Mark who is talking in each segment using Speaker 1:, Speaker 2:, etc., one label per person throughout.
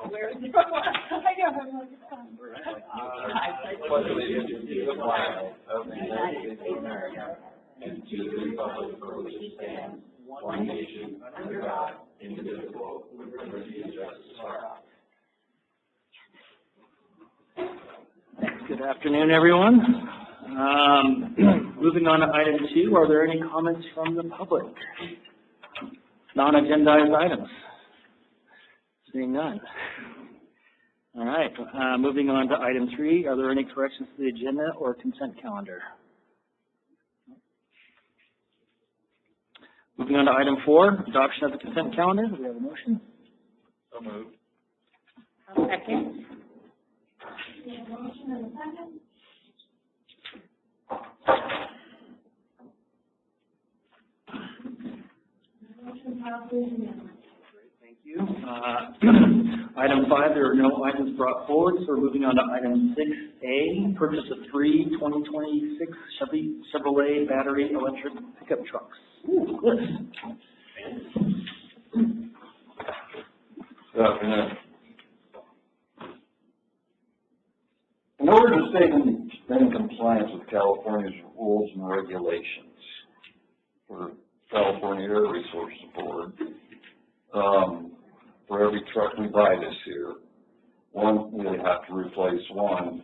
Speaker 1: Where is it? I know, I'm like,
Speaker 2: the flag of the United States of America and to the republic for which it stands, one nation, under God, indivisible, with liberty and justice for all.
Speaker 3: Good afternoon, everyone. Moving on to item 2, are there any comments from the public? Non-agendized items? Seeing none. All right, moving on to item 3, are there any corrections to the agenda or consent calendar? Moving on to item 4, adoption of the consent calendar. Do we have a motion?
Speaker 2: So moved.
Speaker 1: second. We have a motion and a second. Motion passes unanimously.
Speaker 3: Thank you. Item 5, there are no items brought forward, so we're moving on to item 6A, purchase of 3 2026 Chevrolet battery electric pickup trucks. Ooh, good.
Speaker 4: Good afternoon. In order to stay in compliance with California's rules and regulations for California Air Resources Board, for every truck we buy this year, we have to replace one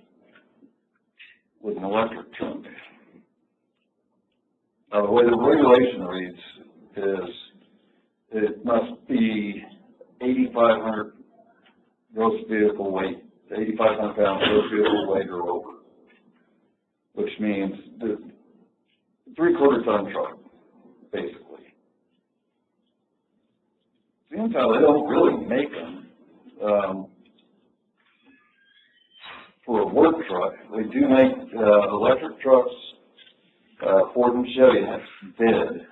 Speaker 4: with an electric truck. Now, the way the regulation reads is it must be 8,500 gross vehicle weight, 8,500 pounds gross vehicle weight or over, which means the 3/4 ton truck, basically. Seems how they don't really make them for a work truck. They do make electric trucks. Ford and Chevy did.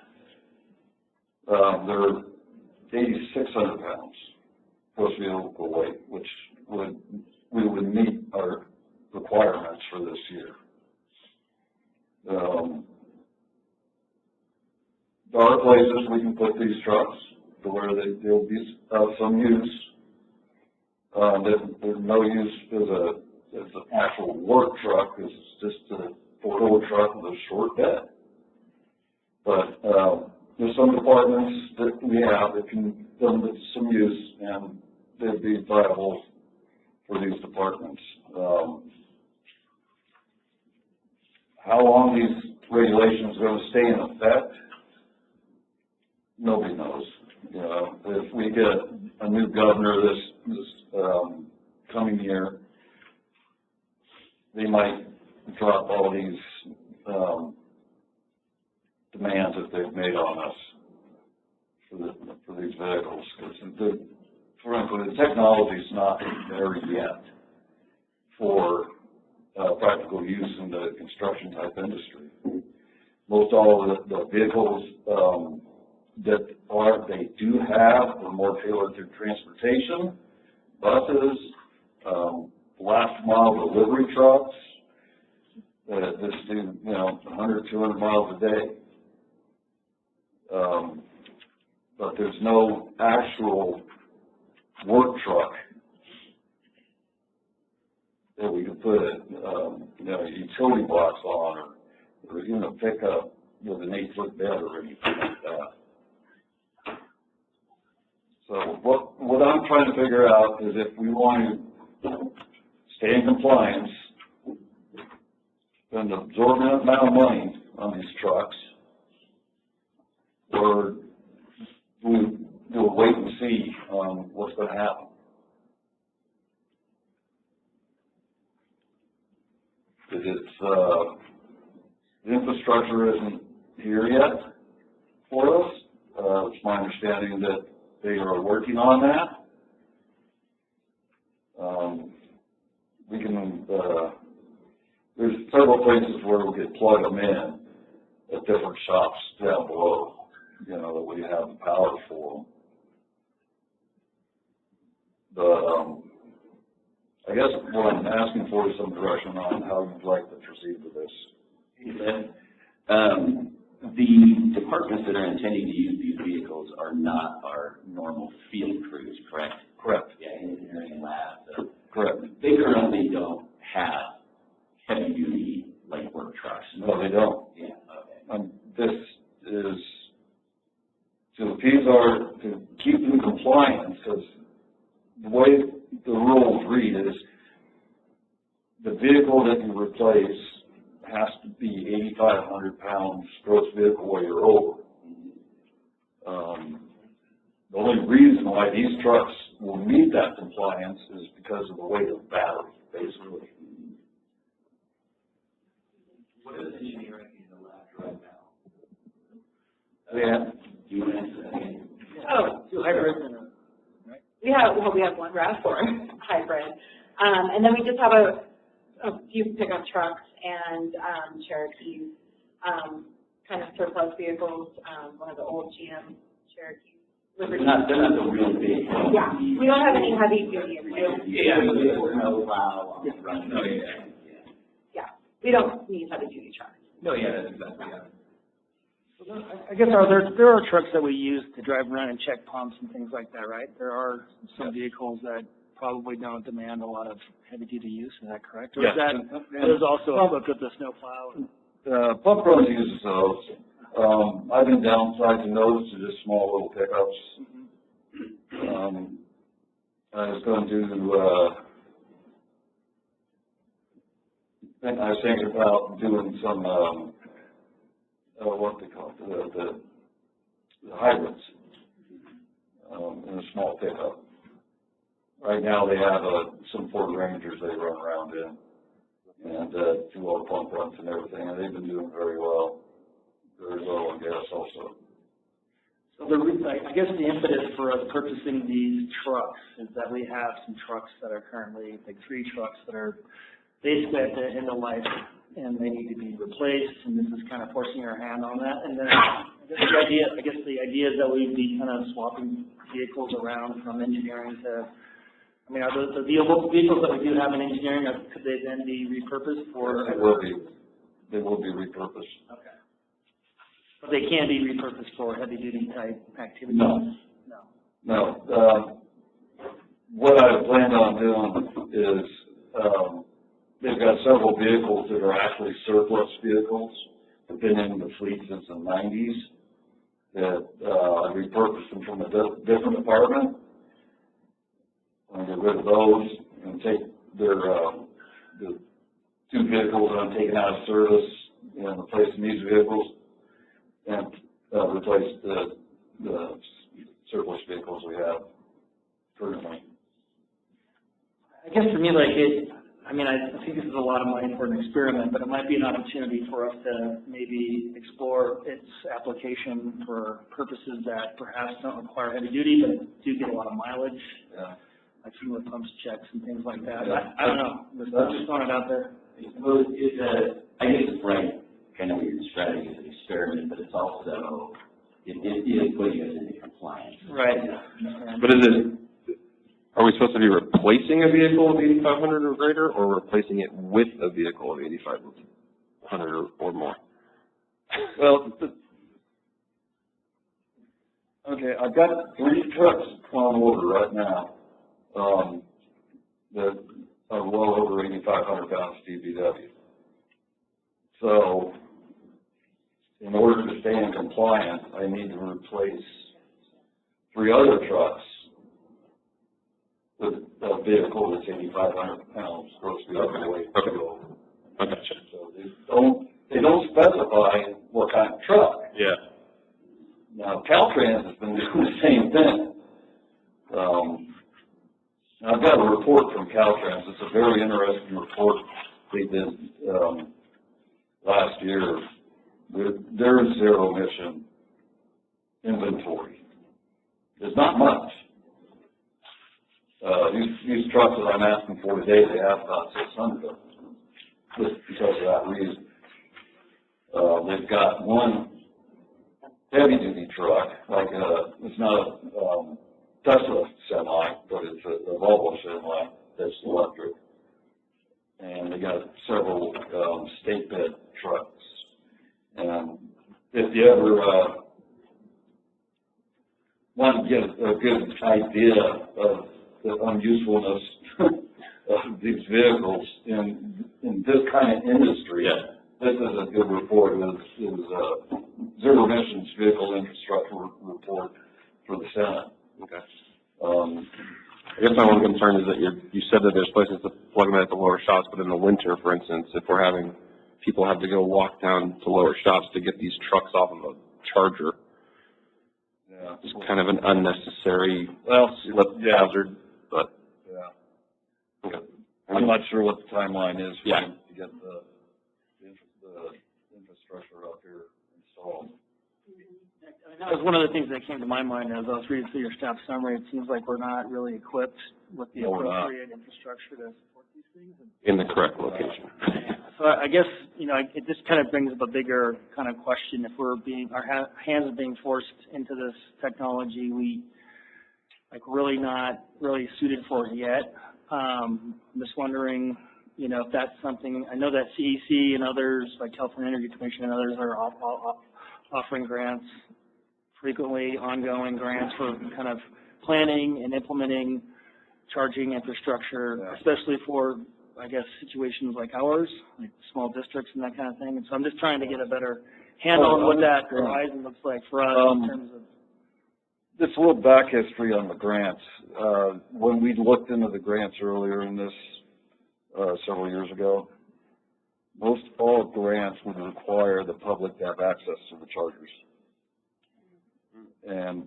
Speaker 4: They're 8,600 pounds gross vehicle weight, which we would meet our requirements for this year. There are places we can put these trucks to where they'll be of some use. There's no use as an actual work truck, because it's just a four-door truck with a short bed. But there's some departments that we have that can give them some use, and they'd be viable for these departments. How long these regulations are going to stay in effect, nobody knows. You know, if we get a new governor this coming year, they might drop all these demands that they've made on us for these vehicles. Because frankly, the technology is not there yet for practical use in the construction type industry. Most all of the vehicles they do have are more tailored to transportation, buses, last mile delivery trucks that just do 100, 200 miles a day. But there's no actual work truck that we could put a utility box on, or even a pickup with an 8-foot bed or anything like that. So what I'm trying to figure out is if we want to stay in compliance, spend an absorbent amount of money on these trucks, or we'll wait and see what's going to happen. Because the infrastructure isn't here yet for us. It's my understanding that they are working on that. We can, there's several places where we could plug them in at different shops down below, that we have the power for them. But I guess what I'm asking for is some direction on how you'd like to proceed with this.
Speaker 5: The departments that are intending to use these vehicles are not our normal field crews, correct?
Speaker 4: Correct.
Speaker 5: Yeah, engineering,
Speaker 4: the way the rules read is the vehicle that you replace has to be 8,500 pounds gross vehicle weight or over. The only reason why these trucks will meet that compliance is because of the weight of the battery, basically.
Speaker 2: What is engineering in the lab right now?
Speaker 4: Yeah.
Speaker 2: Do you answer that?
Speaker 1: Oh,
Speaker 3: Two hybrids and a, right?
Speaker 1: we have one RAV4 hybrid. And then we just have a few pickup trucks and Cherokees, kind of surplus vehicles, one of the old GM Cherokees.
Speaker 2: They're not the real big.
Speaker 1: Yeah, we don't have any heavy duty.
Speaker 2: Yeah, no plow on the run. No, yeah.
Speaker 1: Yeah, we don't need heavy duty trucks.
Speaker 2: No, yeah, that's exactly, yeah.
Speaker 3: I guess there are trucks that we use to drive around and check pumps and things like that, right? There are some vehicles that probably don't demand a lot of heavy duty use, is that correct? Or
Speaker 4: Yes.
Speaker 3: there's also equipped with the snowplow?
Speaker 4: Pump Pros uses those. I've been downsizing those to just small little pickups. I was going to, I was thinking about doing some, what they call it, the hybrids, in a small pickup. Right now they have, some Ford Rangers they run around in, and, do all the pump runs and everything, and they've been doing very well on gas also.
Speaker 3: So I guess the impetus for us purchasing these trucks is that we have some trucks that are currently, like 3 trucks that are basically at the end of life and they need to be replaced, and this is kind of forcing our hand on that. And then I guess the idea is that we'd be kind of swapping vehicles around from engineering to, I mean, are the vehicles that we do have in engineering, could they then be repurposed for?
Speaker 4: They will be repurposed.
Speaker 3: Okay. But they can be repurposed for heavy-duty type activities?
Speaker 4: No. What I planned on doing is, they've got several vehicles that are actually surplus vehicles. They've been in the fleet since the 90s. That I repurposed them from a different department. I'm going to get rid of those and take their the 2 vehicles that I'm taking out of service and replacing these vehicles, and replace the surplus vehicles we have currently.
Speaker 3: I guess for me, I think this is a lot of money for an experiment, but it might be an opportunity for us to maybe explore its application for purposes that perhaps don't require heavy duty, but do get a lot of mileage.
Speaker 4: Yeah.
Speaker 3: Like some of the pumps checks and things like that.
Speaker 4: Yeah.
Speaker 3: I don't know. I'm just throwing it out there.
Speaker 2: Well, I guess it's right, kind of your strategy is an experiment, but it's also, it is putting us into compliance.
Speaker 3: Right.
Speaker 5: But are we supposed to be replacing a vehicle of 8,500 or greater, or replacing it with a vehicle of 8,500 or more?
Speaker 4: Well, okay, I've got 3 trucks on order right now, that are well over 8,500 pounds DBW. So, in order to stay in compliance, I need to replace 3 other trucks with a vehicle that's 8,500 pounds gross vehicle weight.
Speaker 5: Okay.
Speaker 4: So they don't specify what kind of truck.
Speaker 5: Yeah.
Speaker 4: Now, Caltrans has been doing the same thing. I've got a report from Caltrans. It's a very interesting report they did last year. Their zero emission inventory is not much. These trucks that I'm asking for today, they have about 600 of them, just because of that reason. They've got one heavy-duty truck, it's not a Tesla semi, but it's a Volvo semi that's electric. And they got several state bed trucks. And if you ever want to get a good idea of the unusefulness of these vehicles in this kind of industry, this is a good report. It was a Zero Emissions Vehicle Infrastructure Report for the Senate.
Speaker 5: Okay. I guess my one concern is that you said that there's places to plug them at the lower shops, but in the winter, for instance, if we're having people have to go walk down to lower shops to get these trucks off of a charger,
Speaker 4: Yeah.
Speaker 5: it's kind of an unnecessary hazard, but.
Speaker 4: Yeah.
Speaker 5: Okay.
Speaker 4: I'm not sure what the timeline is for
Speaker 5: Yeah.
Speaker 4: them to get the infrastructure up here installed.
Speaker 3: That was one of the things that came to my mind as I was reading through your staff summary. It seems like we're not really equipped with the
Speaker 4: No, we're not.
Speaker 3: appropriate infrastructure to support these things.
Speaker 5: In the correct location.
Speaker 3: So I guess, it just kind of brings up a bigger kind of question. If we're our hands are being forced into this technology, really not really suited for it yet. I'm just wondering, if that's something, I know that CEC and others, like California Energy Commission and others are offering grants, frequently ongoing grants for kind of planning and implementing charging infrastructure, especially for, I guess, situations like ours, like small districts and that kind of thing. And so I'm just trying to get a better handle on what that horizon looks like for us in terms of.
Speaker 4: Just a little back history on the grants. When we looked into the grants earlier in this, several years ago, most all grants would require the public to have access to the chargers. And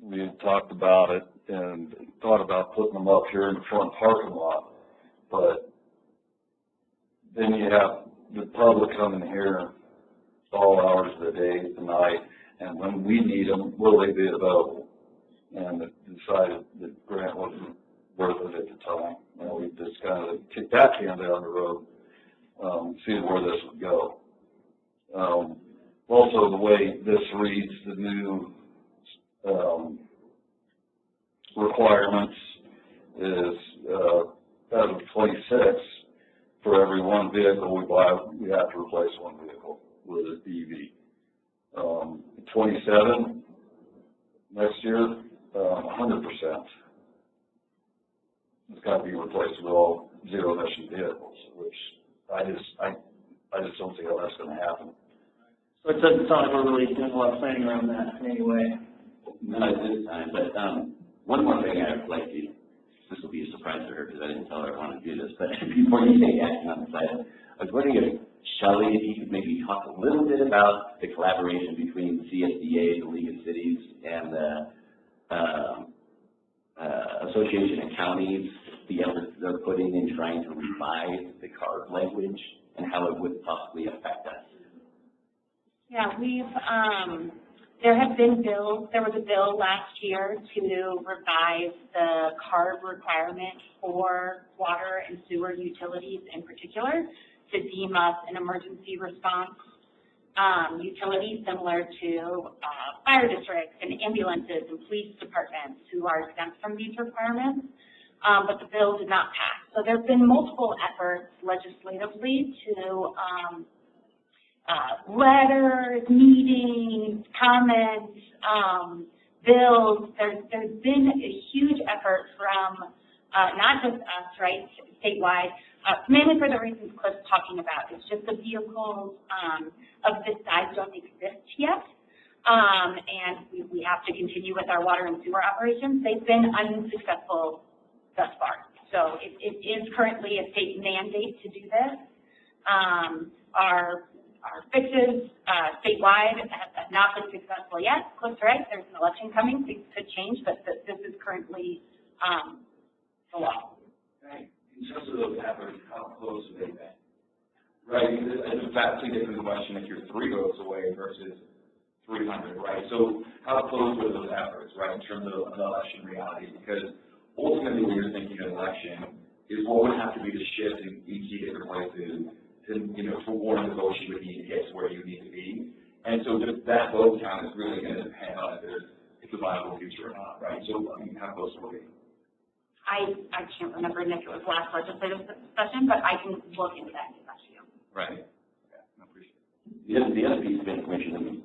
Speaker 4: we had talked about it and thought about putting them up here in the front parking lot. But then you have the public coming here all hours of the day, the night, and when we need them, will they be available? And decided the grant wasn't worth it at the time. We just kind of kicked that can down the road, seeing where this would go. Also, the way this reads, the new requirements is as of 26, for every one vehicle we buy, we have to replace one vehicle with an EV. 27 next year, 100%. It's got to be replaced with all zero-emission vehicles, which I just don't see how that's going to happen.
Speaker 3: So it doesn't sound like we're really doing a lot of planning around that in any way.
Speaker 2: Not at this time, but one more thing I would like to, this will be a surprise to her because I didn't tell her I wanted to do this, but before you take action on the site, I was wondering if Shelley, if you could maybe talk a little bit about the collaboration between CSDA, the League of Cities, and the Association of Counties, the efforts they're putting in trying to revise the CARB language and how it would possibly affect us.
Speaker 6: Yeah, there have been bills, there was a bill last year to revise the CARB requirement for water and sewer utilities in particular to deem us an emergency response utility similar to fire districts and ambulances and police departments who are exempt from these requirements, but the bill did not pass. So there have been multiple efforts legislatively to letters, meetings, comments, bills. There's been a huge effort from not just us, right, statewide, mainly for the reasons Cliff's talking about. It's just the vehicles of this size don't exist yet, and we have to continue with our water and sewer operations. They've been unsuccessful thus far. So it is currently a state mandate to do this. Our fixes statewide have not been successful yet. Cliff's right, there's an election coming, things could change, but this is currently the law.
Speaker 2: Right. In terms of those efforts, how close have they been? Right, because it's a vastly different question if you're 3 roads away versus 300, right? So how close are those efforts, right, in terms of the election reality? Because ultimately when you're thinking of election is what would have to be the shift in each different places for one of the votes you would need to get to where you need to be. And so just that vote count is really going to depend on if it's a viable future or not, right? So, how close are we?
Speaker 6: I can't remember, Nick, it was last legislative session, but I can look into that and get back to you.
Speaker 2: Right. Okay, I appreciate it. The other piece of information that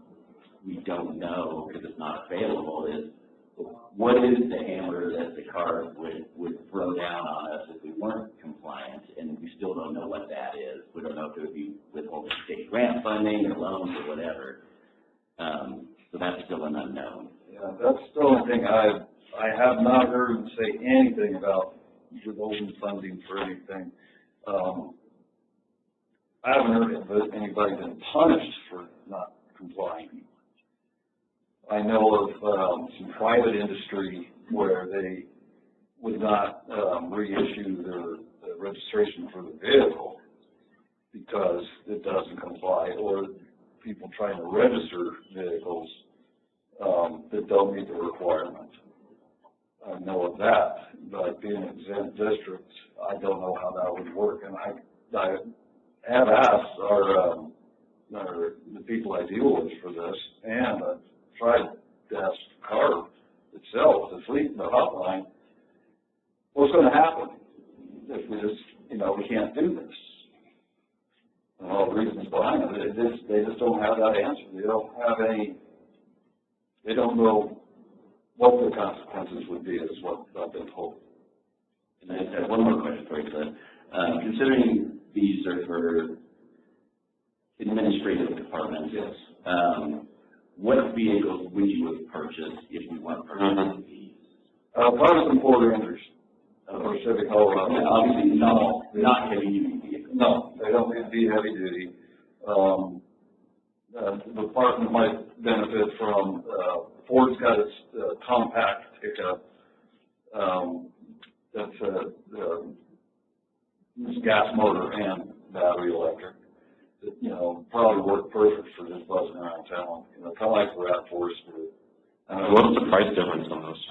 Speaker 2: we don't know because it's not available is what is the hammer that the CARB would throw down on us if we weren't compliant, and we still don't know what that is. We don't know if it would be withholding state grant funding or loans or whatever. So that's still an unknown.
Speaker 4: Yeah, that's the only thing I have not heard them say anything anything about withholding funding for anything. I haven't heard of anybody been punished for not complying. I know of some private industry where they would not reissue their registration for the vehicle because it doesn't comply, or people trying to register vehicles that don't meet the requirement. I know of that, but being an exempt district, I don't know how that would work. And I have asked the people I deal with for this, and I've tried to ask CARB itself, the fleet, the hotline, what's going to happen if we just, we can't do this? And all the reasons behind it, they just don't have that answer. They don't know what the consequences would be, is what I've been told.
Speaker 7: And I just have one more question for you, Glenn. Considering these are for administrative departments,
Speaker 4: Yes.
Speaker 7: What vehicles would you have purchased if you weren't purchasing these?
Speaker 4: Partisan Ford Rangers, or Civic Colorado.
Speaker 7: Obviously, not heavy-duty vehicles.
Speaker 4: No, they don't need to be heavy duty. The department might benefit from, Ford's got its compact pickup. That's it's gas motor and battery electric. It, probably work perfect for just buzzing around town. Kind of like the RAV4.
Speaker 5: What's the price difference on those?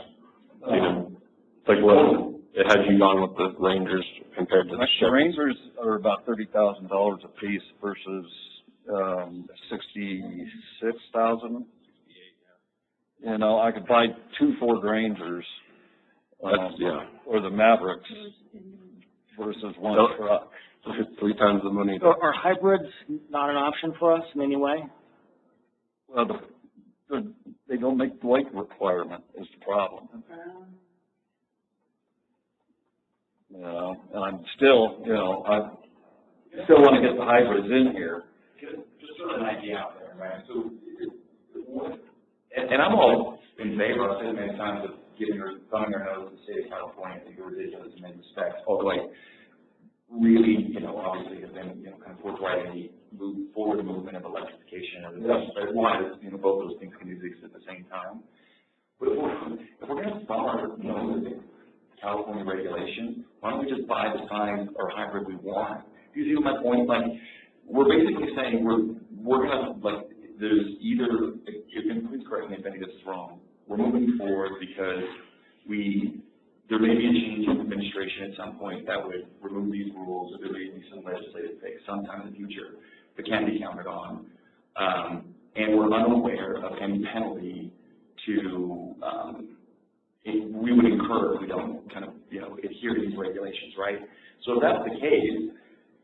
Speaker 5: Like what, had you gone with the Rangers compared to the
Speaker 4: The Rangers are about $30,000 a piece versus $66,000. I could buy 2 Ford Rangers, or the Mavericks versus one truck.
Speaker 5: 3 times the money.
Speaker 3: Are hybrids not an option for us in any way?
Speaker 4: Well, they don't make the weight requirement is the problem. And I'm still, I still want to get the hybrids in here.
Speaker 2: Just sort of an idea out there, right? So, and I'm all in favor, I've said many times, of thumbing our nose in the state of California. I think it's ridiculous in many respects. Although, really, obviously have been, kind of forthright in the forward movement of electrification. And both those things can exist at the same time. But if we're going to thumb our nose at California regulation, why don't we just buy the sign or hybrid we want? You see my point? We're basically saying we're going to, there's either, please correct me if any of this is wrong, we're moving forward because there may be a change in administration at some point that would remove these rules, or there may be some legislative fix sometime in the future that can be counted on. And we're unaware of any penalty we would incur if we don't kind of, adhere to these regulations, right? So if that's the case,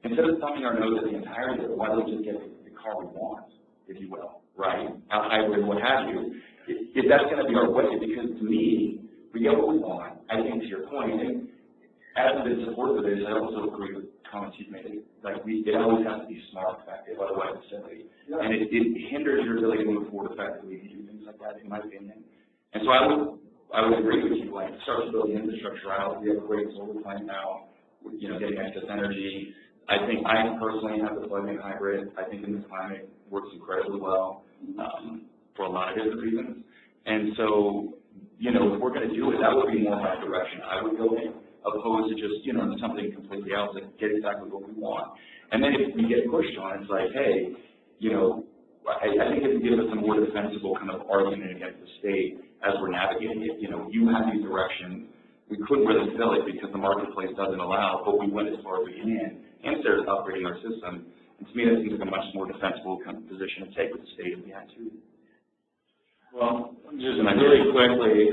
Speaker 2: instead of thumbing our nose at the entirety of it, why don't we just get the car we want, if you will, right? A hybrid, what have you. If that's going to be our way, because to me, we get what we want. I think to your point, and as I've been supportive of this, I also agree with comments you've made. It always has to be smart, effective, otherwise it's silly. Yeah. And it hinders your ability to move forward effectively if you do things like that, in my opinion. And so I would agree with you, start to build the infrastructure out. We have a great solar plant now, getting excess energy. I think I personally have the plug-in hybrid. I think in this climate works incredibly well for a lot of different reasons. And so, if we're going to do it, that would be more my direction I would go in, opposed to just, something completely else, get exactly what we want. And then if we get pushed on, it's like, hey, I think it would give us a more defensible kind of argument against the state as we're navigating it. You have these directions. We couldn't really fill it because the marketplace doesn't allow, but we went as far as we can and started upgrading our system. And to me, that seems like a much more defensible kind of position to take with the state if we had to.
Speaker 8: Well, just really quickly,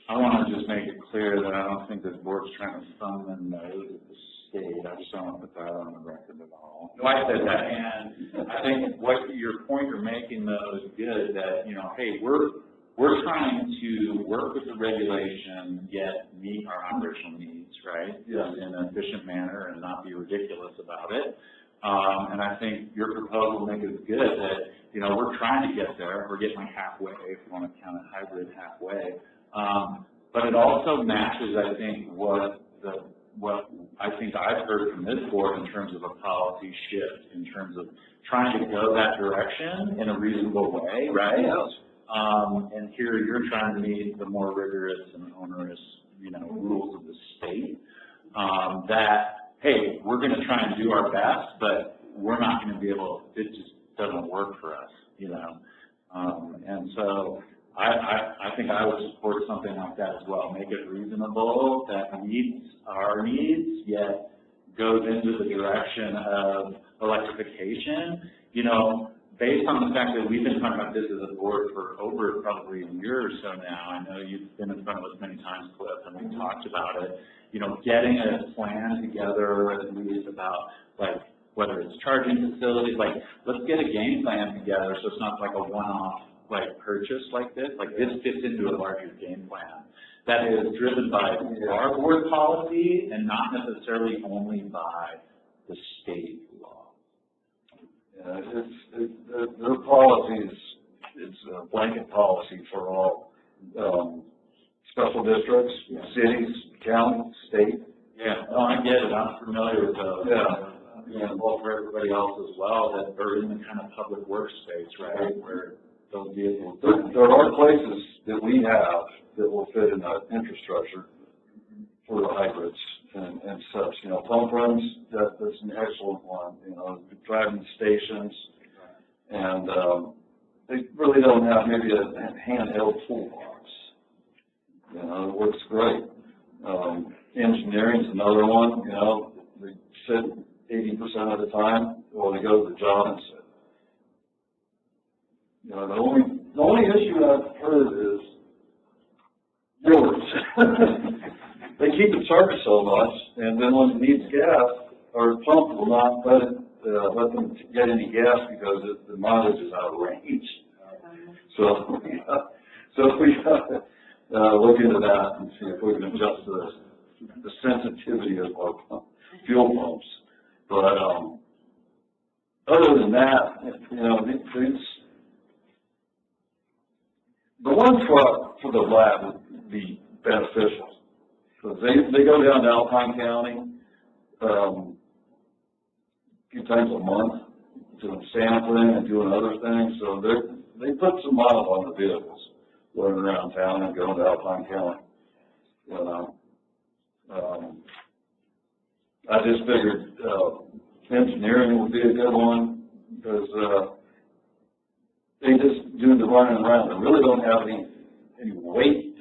Speaker 8: I want to just make it clear that I don't think this board's trying to thumb the nose at the state. I just don't want to put that on the record at all.
Speaker 2: No, I said that.
Speaker 8: And I think your point you're making, though, is good, that, hey, we're trying to work with the regulation, yet meet our operational needs, right?
Speaker 4: Yes.
Speaker 8: In an efficient manner and not be ridiculous about it. And I think your proposal, Nick, is good that, we're trying to get there. We're getting halfway, if you want to count a hybrid halfway. but it also matches, I think, what I think I've heard from this board in terms of a policy shift, in terms of trying to go that direction in a reasonable way, right? And here you're trying to meet the more rigorous and onerous, rules of the state. That, hey, we're going to try and do our best, but we're not going to be able. It just doesn't work for us, And so I think I would support something like that as well. Make it reasonable, that meets our needs, yet goes into the direction of electrification. Based on the fact that we've been talking about this as a board for over probably a year or so now. I know you've been in front of us many times, Cliff, and we've talked about it. Getting a plan together at least about whether it's charging facilities, let's get a game plan together so it's not like a one-off purchase like this. This fits into a larger game plan that is driven by our board policy and not necessarily only by the state law.
Speaker 4: Yeah, their policy is a blanket policy for all special districts, cities, county, state.
Speaker 8: Yeah, no, I get it. I'm familiar with those. Yeah. Well, for everybody else as well that are in the kind of public workspace, right, where those vehicles.
Speaker 4: There are places that we have that will fit in the infrastructure for the hybrids and such. Pump runs, that's an excellent one. Driving stations, and they really don't have maybe a handheld toolbox. It works great. Engineering's another one. They sit 80% of the time, or they go to the job and sit. The only issue I've heard is yours. They keep it charged so much, and then when it needs gas, our pump will not let them get any gas because the mileage is out of range. So we got to look into that and see if we can adjust the sensitivity of our fuel pumps. But other than that, the one truck for the lab would be beneficial. Because they go down to Alpine County a few times a month doing sampling and doing other things. So they put some miles on the vehicles running around town and going to Alpine County. I just figured engineering would be a good one because they just do the running around. They really don't have any weight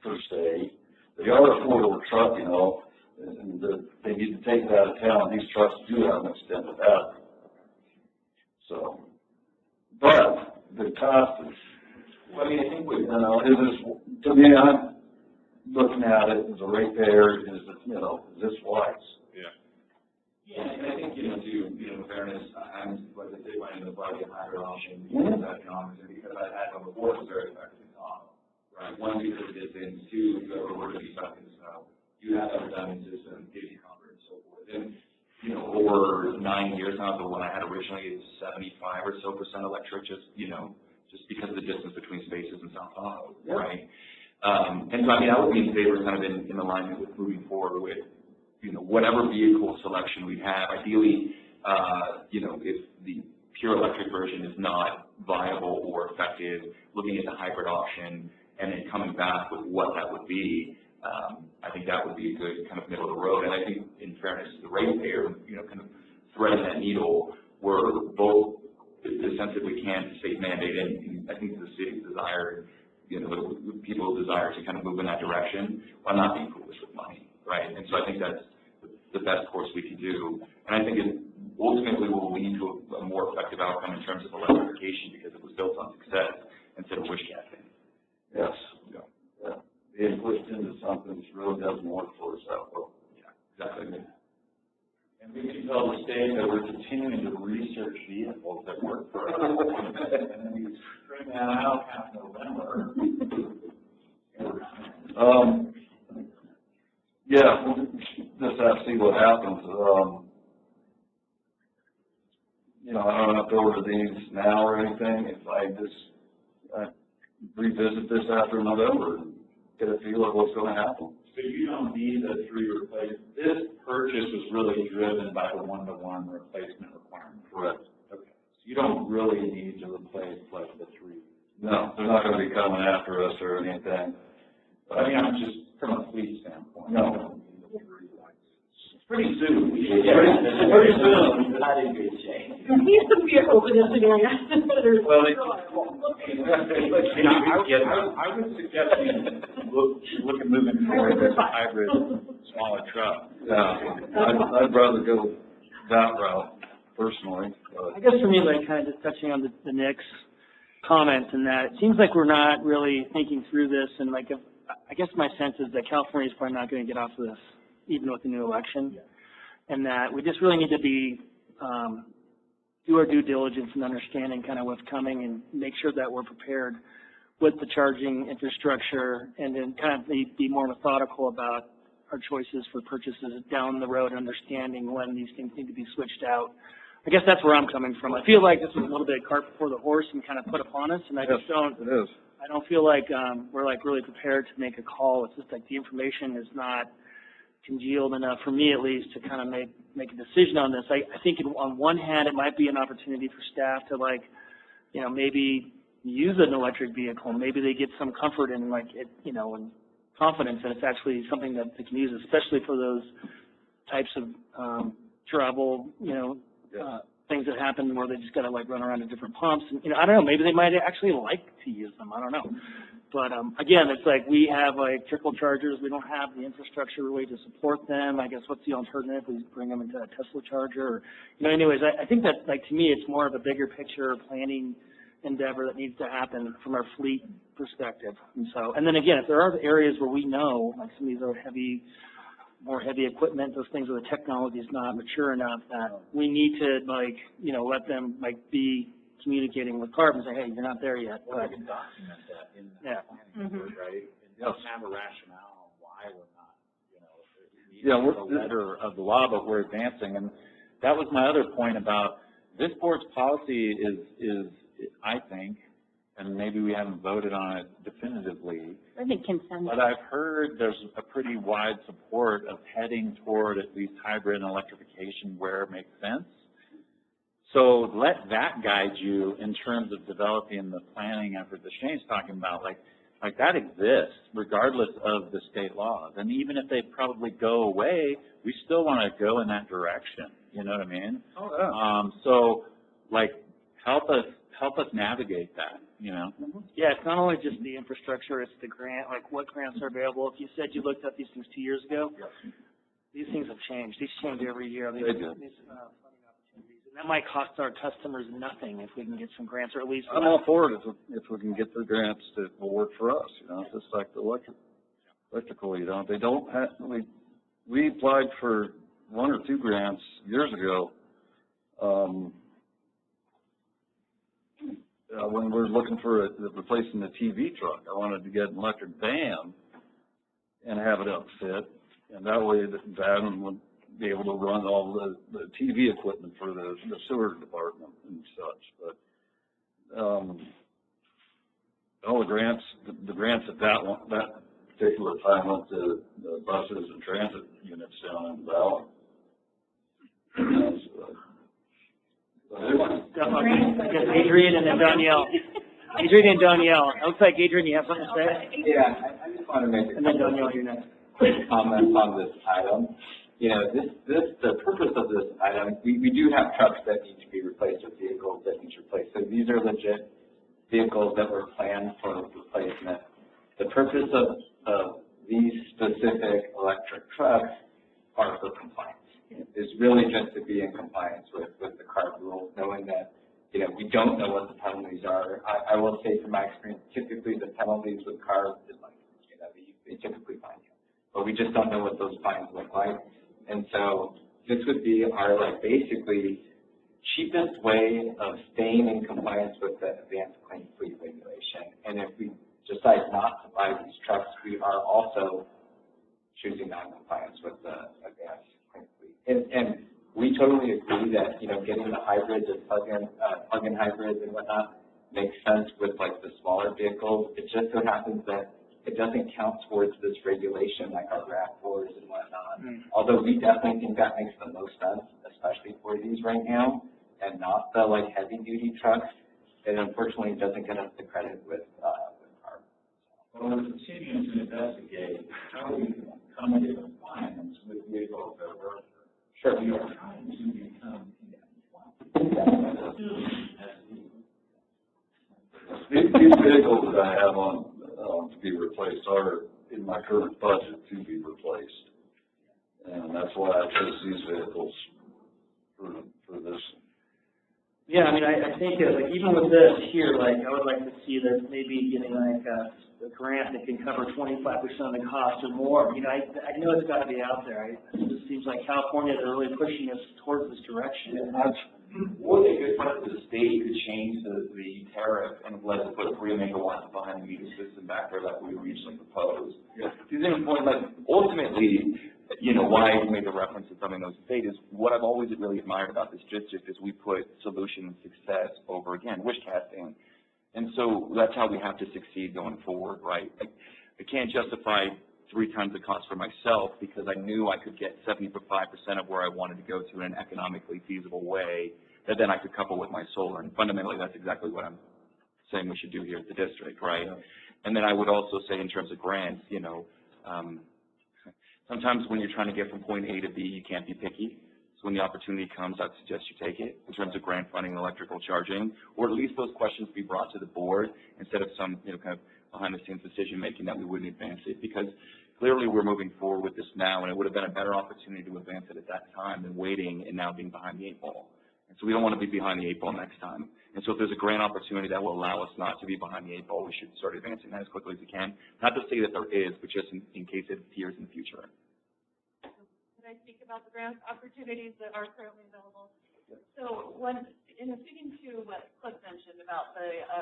Speaker 4: per se. They are a four-wheel truck, and they need to take it out of town. These trucks do have an extended battery. So, but the cost is,
Speaker 2: I think
Speaker 4: to me, I'm looking at it as a ratepayer, is this wise?
Speaker 2: Yeah, and I think, in fairness, I'm, like I say, wanting to apply the higher option because of economics and because I had one before, it was very effective in Tahoe, right? One, because of distance, two, if you ever were to be stuck in the snow, you have that redundant system, gives you comfort and so forth. And, over 9 years now, the one I had originally is 75% or so electric, just because of the distance between spaces in South Tahoe, right? And so, that would be in favor, kind of in alignment with moving forward with, whatever vehicle selection we have. Ideally, if the pure electric version is not viable or effective, looking at the hybrid option and then coming back with what that would be, I think that would be a good kind of middle of the road. And I think, in fairness to the ratepayer, kind of threading that needle, we're both as sensitive we can to state mandate, and I think the city's desire, the people's desire to kind of move in that direction while not being foolish with money, right? And so I think that's the best course we can do. And I think it ultimately will lead to a more effective outcome in terms of electrification because it was built on success instead of wish casting.
Speaker 4: Yes. Yeah. Being pushed into something that really doesn't work for us that well.
Speaker 2: Yeah, exactly.
Speaker 8: And we can tell the state that we're continuing to research vehicles that work for us. And then we bring that out after November.
Speaker 4: Yeah, we'll just have to see what happens. I don't have to order these now or anything. If I revisit this after November and get a feel of what's going to happen.
Speaker 8: So you don't need the 3 replacement. This purchase was really driven by the 1-to-1 replacement requirement.
Speaker 4: Correct.
Speaker 8: Okay. So you don't really need to replace like the 3.
Speaker 4: No, they're not going to be coming after us or anything.
Speaker 8: But I mean, I'm just from a fleet standpoint.
Speaker 4: No.
Speaker 7: Pretty soon.
Speaker 4: Pretty soon.
Speaker 7: Not in good shape.
Speaker 1: There needs to be an openness in area.
Speaker 8: Well, I would suggest you look at moving forward with a hybrid smaller truck.
Speaker 4: Yeah, I'd rather go that route personally.
Speaker 3: I guess for me, like, kind of just touching on the Nick's comment and that, it seems like we're not really thinking through this, and like, I guess my sense is that California is probably not going to get off of this, even with the new election, and that we just really need to be, do our due diligence and understanding kind of what's coming and make sure that we're prepared with the charging infrastructure, and then kind of be more methodical about our choices for purchases down the road, understanding when these things need to be switched out. I guess that's where I'm coming from. I feel like this was a little bit cart before the horse and kind of put upon us, and I just don't.
Speaker 4: It is.
Speaker 3: I don't feel like we're like really prepared to make a call. It's just like the information is not congealed enough for me, at least, to kind of make a decision on this. I think on one hand, it might be an opportunity for staff to, like, you know, maybe use an electric vehicle. Maybe they get some comfort in, like, it, you know, and confidence that it's actually something that they can use, especially for those types of travel, you know, things that happen where they just got to, like, run around to different pumps. And, you know, I don't know, maybe they might actually like to use them. I don't know. But, again, it's like we have, like, trickle chargers. We don't have the infrastructure really to support them. I guess what's the alternative? We bring them into a Tesla charger. Or, you know, anyways, I think that, like, to me, it's more of a bigger picture planning endeavor that needs to happen from our fleet perspective. And so, and then again, if there are areas where we know, like some of these are more heavy equipment, those things where the technology is not mature enough, that we need to, like, you know, let them, like, be communicating with CARB and say, hey, you're not there yet.
Speaker 8: Well, we can document that in the planning board, right? And have a rationale on why we're not, you know,
Speaker 4: Yeah,
Speaker 8: the letter of the law, but we're advancing. And that was my other point about this board's policy is I think, and maybe we haven't voted on it definitively,
Speaker 6: I think consensus.
Speaker 8: but I've heard there's a pretty wide support of heading toward at least hybrid and electrification where it makes sense. So let that guide you in terms of developing the planning effort that Shane's talking about. Like that exists regardless of the state laws. And even if they probably go away, we still want to go in that direction. You know what I mean?
Speaker 4: Oh, yeah.
Speaker 8: So, like, help us navigate that, you know?
Speaker 3: Yeah, it's not only just the infrastructure, it's the grant, like what grants are available. If you said you looked at these things 2 years ago, these things have changed. These change every year. These funding opportunities. And that might cost our customers nothing if we can get some grants, or at least.
Speaker 4: I'm all for it if we can get the grants that will work for us, you know, just like the electrical, you know. They don't have, we applied for 1 or 2 grants years ago, when we were looking for replacing the TV truck. I wanted to get an electric van and have it upfit, and that way the van would be able to run all the TV equipment for the sewer department and such. But all the grants at that particular time went to the buses and transit units down in the valley.
Speaker 3: Adrian and then Danielle. Adrian and Danielle. It looks like, Adrian, you have something to say?
Speaker 9: Yeah, I just want to make a
Speaker 3: And then Danielle, you're next.
Speaker 9: quick comment on this item. You know, the purpose of this item, we do have trucks that need to be replaced or vehicles that need to be replaced. So these are legit vehicles that were planned for replacement. The purpose of these specific electric trucks are for compliance. Is really just to be in compliance with the CARB rules, knowing that, you know, we don't know what the penalties are. I will say from my experience, typically the penalties with CARB is like, you know, they typically fine you. But we just don't know what those fines look like. And so this would be our, like, basically cheapest way of staying in compliance with the Advanced Clean Fleet regulation. And if we decide not to buy these trucks, we are also choosing non-compliance with the Advanced Clean Fleet. And we totally agree that, you know, getting the hybrids and plug-in hybrids and whatnot makes sense with, like, the smaller vehicles. It just so happens that if it doesn't count towards this regulation like our RAV4s and whatnot. Although we definitely think that makes the most sense, especially for these right now, and not the like heavy duty trucks. It unfortunately doesn't get us the credit with CARB.
Speaker 8: Well, we're continuing to investigate how we can come into compliance with vehicles that were.
Speaker 9: Sure.
Speaker 8: We are trying to become compliant.
Speaker 4: These vehicles that I have on to be replaced are in my current budget to be replaced. And that's why I chose these vehicles for this.
Speaker 3: Yeah, I mean, I think that, like, even with this here, like, I would like to see that maybe getting like a grant that can cover 25% of the cost or more. You know, I know it's got to be out there. It just seems like California is really pushing us towards this direction.
Speaker 2: Or they could put the state could change the tariff and let us put 3 megawatts behind the meter system back there like we originally proposed. Yeah. Because then, like, ultimately, you know, why I made the reference to something that was state is what I've always really admired about this district is we put solution and success over, again, wish casting. And so that's how we have to succeed going forward, right? I can't justify 3 times the cost for myself because I knew I could get 75% of where I wanted to go to in an economically feasible way that then I could couple with my solar. And fundamentally, that's exactly what I'm saying we should do here at the district, right? And then I would also say in terms of grants, you know, sometimes when you're trying to get from point A to B, you can't be picky. So when the opportunity comes, I'd suggest you take it in terms of grant funding and electrical charging, or at least those questions be brought to the board instead of some, you know, kind of behind-the-scenes decision-making that we wouldn't advance it. Because clearly we're moving forward with this now, and it would have been a better opportunity to advance it at that time than waiting and now being behind the 8 ball. And so we don't want to be behind the 8 ball next time. And so if there's a grant opportunity that will allow us not to be behind the 8 ball, we should start advancing that as quickly as we can. Not to say that there is, but just in case it appears in the future.
Speaker 10: Can I speak about the grant opportunities that are currently available? So in speaking to what Cliff mentioned about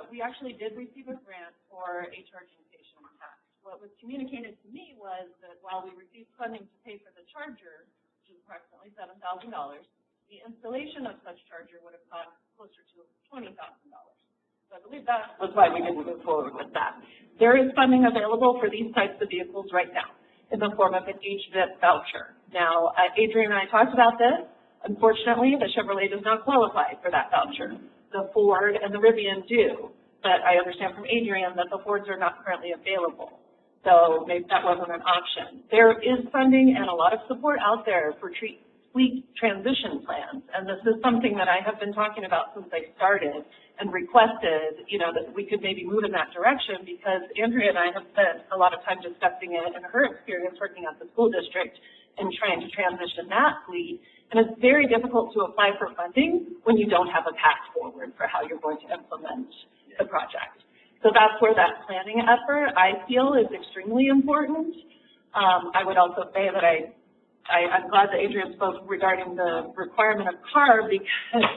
Speaker 10: we actually did receive a grant for a charging station tax. What was communicated to me was that while we received funding to pay for the charger, which is approximately $7,000, the installation of such charger would have cost closer to $20,000. So I believe that was why we didn't move forward with that. There is funding available for these types of vehicles right now in the form of an HVIP voucher. Now, Adrian and I talked about this. Unfortunately, the Chevrolet does not qualify for that voucher. The Ford and the Rivian do, but I understand from Adrian that the Fords are not currently available. So maybe that wasn't an option. There is funding and a lot of support out there for fleet transition plans, and this is something that I have been talking about since I started and requested, you know, that we could maybe move in that direction because Andrea and I have spent a lot of time discussing it and her experience working at the school district and trying to transition that fleet. And it's very difficult to apply for funding when you don't have a path forward for how you're going to implement the project. So that's where that planning effort, I feel, is extremely important. I would also say that I'm glad that Adrian spoke regarding the requirement of CARB because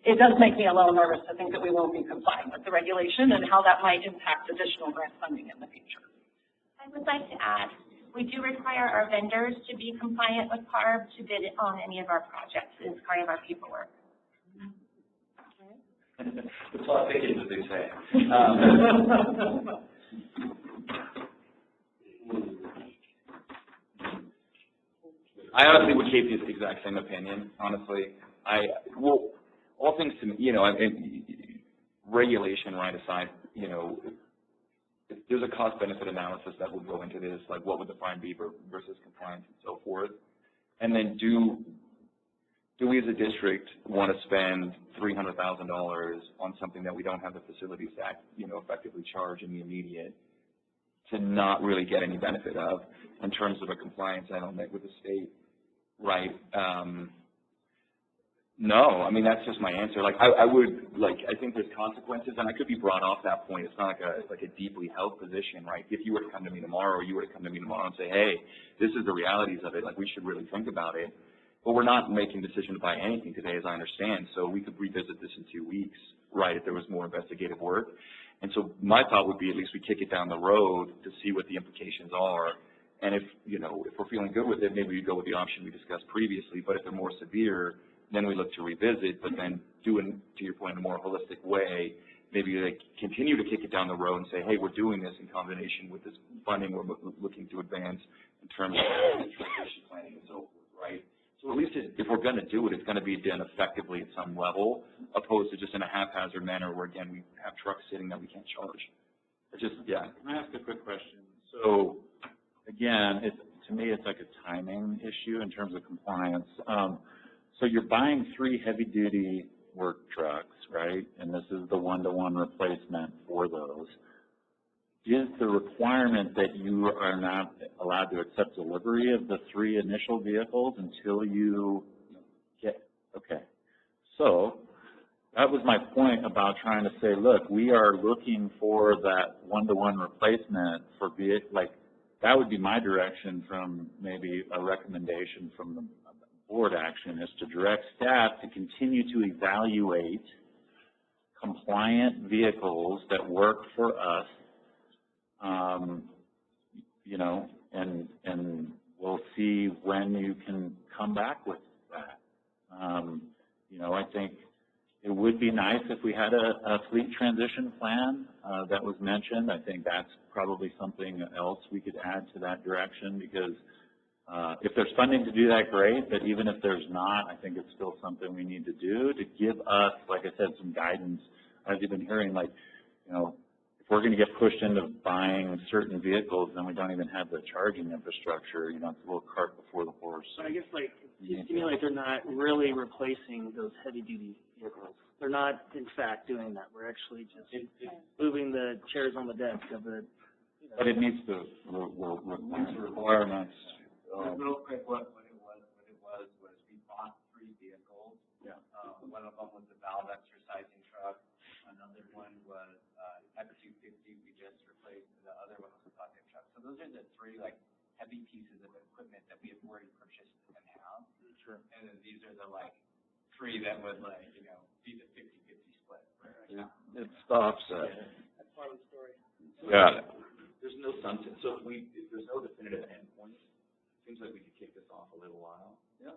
Speaker 10: it does make me a little nervous to think that we won't be complying with the regulation and how that might impact additional grant funding in the future.
Speaker 6: I would like to add, we do require our vendors to be compliant with CARB to bid on any of our projects as part of our paperwork.
Speaker 2: That's all I think is what they say. I honestly would keep the exact same opinion, honestly. Well, all things to me, you know, regulation right aside, you know, if there's a cost-benefit analysis that would go into this, like what would the fine be versus compliance and so forth. And then do we as a district want to spend $300,000 on something that we don't have the facilities to, you know, effectively charge in the immediate to not really get any benefit of in terms of a compliance element with the state, right? No, I mean, that's just my answer. Like, I think there's consequences, and I could be brought off that point. It's not like a deeply held position, right? If you were to come to me tomorrow, or you were to come to me tomorrow and say, hey, this is the realities of it, like, we should really think about it. But we're not making a decision to buy anything today, as I understand, so we could revisit this in 2 weeks, right, if there was more investigative work. And so my thought would be at least we kick it down the road to see what the implications are. And if, you know, if we're feeling good with it, maybe we go with the option we discussed previously. But if they're more severe, then we look to revisit, but then do it, to your point, in a more holistic way maybe they continue to kick it down the road and say, hey, we're doing this in combination with this funding we're looking to advance in terms of transition planning and so forth, right? So at least if we're going to do it, it's going to be done effectively at some level, opposed to just in a haphazard manner where, again, we have trucks sitting that we can't charge. It's just, yeah.
Speaker 8: Can I ask a quick question? So, again, to me, it's like a timing issue in terms of compliance. So you're buying 3 heavy-duty work trucks, right? And this is the one-to-one replacement for those. Is the requirement that you are not allowed to accept delivery of the 3 initial vehicles until you get, okay. So that was my point about trying to say, look, we are looking for that one-to-one replacement for like, that would be my direction from maybe a recommendation from the board action, is to direct staff to continue to evaluate compliant vehicles that work for us, you know, and we'll see when you can come back with that. You know, I think it would be nice if we had a fleet transition plan that was mentioned. I think that's probably something else we could add to that direction, because if there's funding to do that, great, but even if there's not, I think it's still something we need to do to give us, like I said, some guidance. As you've been hearing, like, you know, if we're going to get pushed into buying certain vehicles, then we don't even have the charging infrastructure, you know, it's a little cart before the horse.
Speaker 3: But I guess, like, it seems to me like they're not really replacing those heavy-duty vehicles. They're not, in fact, doing that. We're actually just moving the chairs on the desk of the, you know.
Speaker 8: But it meets the requirements.
Speaker 9: Real quick, what it was we bought 3 vehicles. Yeah. One of them was a valve exercising truck. Another one was F-250 we just replaced. The other one was a bucket truck. So those are the 3 like heavy pieces of equipment that we have already purchased and have. Sure. And then these are the like 3 that would like, you know, be the 50-50 split. Right?
Speaker 8: Yeah. It stops at.
Speaker 3: That's part of the story.
Speaker 2: Got it. There's no sunset. So if there's no definitive endpoint, seems like we could kick this off a little while. Yeah.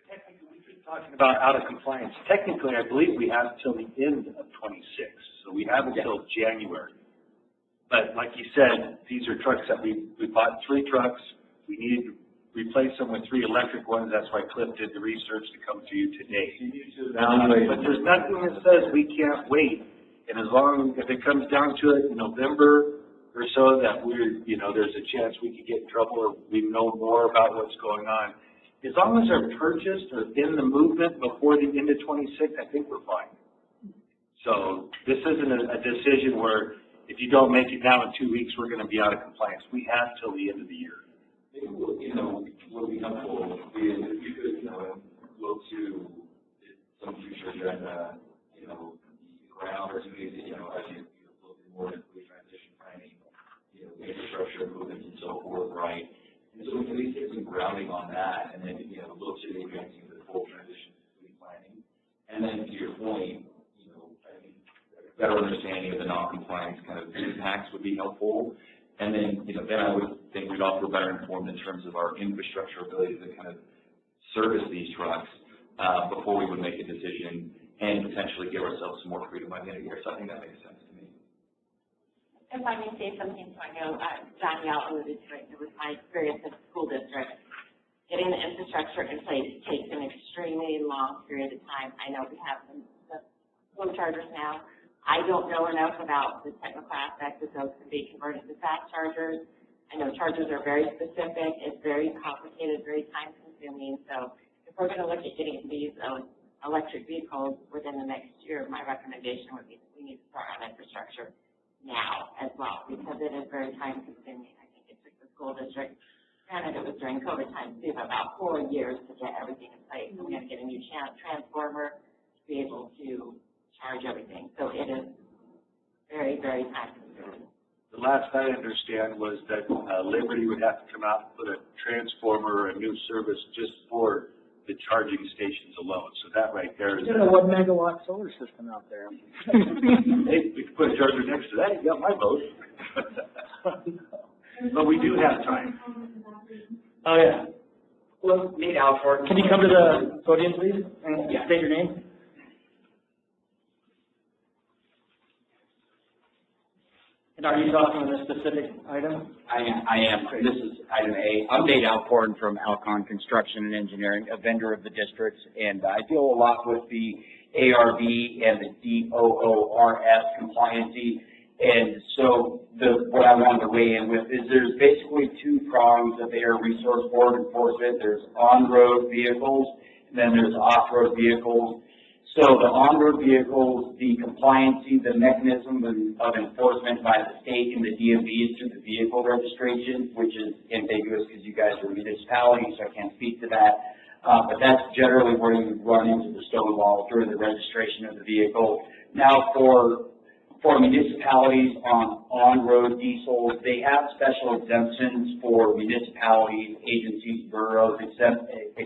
Speaker 11: Technically, we keep talking about out of compliance. Technically, I believe we have until the end of 26, so we have until January. But like you said, these are trucks that we bought 3 trucks. We needed to replace them with 3 electric ones. That's why Cliff did the research to come to you today. But there's nothing that says we can't wait. And as long as it comes down to it in November or so, that we're, you know, there's a chance we could get in trouble or we know more about what's going on. As long as they're purchased or in the movement before the end of 26, I think we're fine. So this isn't a decision where if you don't make it now in 2 weeks, we're going to be out of compliance. We have till the end of the year.
Speaker 2: Maybe, you know, what would be helpful is if you could, you know, look to some future agenda, you know, the ground opportunities, you know, as you look more into transition planning, you know, infrastructure movements and so forth, right? And so we can at least get some grounding on that, and then, you know, look to the advancing of the full transition fleet planning. And then to your point, you know, I think a better understanding of the non-compliance kind of impacts would be helpful. And then, you know, then I would think we'd also better informed in terms of our infrastructure ability to kind of service these trucks before we would make a decision and potentially give ourselves some more freedom by the end of the year. So I think that makes sense to me.
Speaker 6: If I may say something, so I know Danielle alluded to it, it was my experience at the school district. Getting the infrastructure in place takes an extremely long period of time. I know we have the slow chargers now. I don't know enough about the technical aspects of those can be converted to fast chargers. I know chargers are very specific. It's very complicated, very time consuming. So if we're going to look at getting these electric vehicles within the next year, my recommendation would be we need to start on infrastructure now as well, because it is very time consuming. I think it took the school district, granted it was during COVID time too, about 4 years to get everything in place. So we got to get a new transformer to be able to charge everything. So it is very, very time consuming.
Speaker 11: The last I understand was that Liberty would have to come out and put a transformer or a new service just for the charging stations alone. So that right there is...
Speaker 3: You got a 1 megawatt solar system out there.
Speaker 11: Hey, we could put a charger next to that. You got my vote. But we do have time.
Speaker 3: Oh, yeah.
Speaker 11: Well, meet Alford.
Speaker 3: Can you come to the podium, please, and state your name? And are you talking on a specific item?
Speaker 12: I am. This is item A. I'm Nate Alcorn from Alcon Construction and Engineering, a vendor of the districts, and I deal a lot with the ARB and the DOORS compliancy. And so what I wanted to weigh in with is there's basically two prongs of Air Resource Board enforcement. There's on-road vehicles, and then there's off-road vehicles. So the on-road vehicles, the compliancy, the mechanism of enforcement by the state and the DMV is through the vehicle registration, which is ambiguous because you guys are municipalities, so I can't speak to that. But that's generally where you run into the stone wall during the registration of the vehicle. Now for municipalities on-road diesels, they have special exemptions for municipalities, agencies, boroughs, et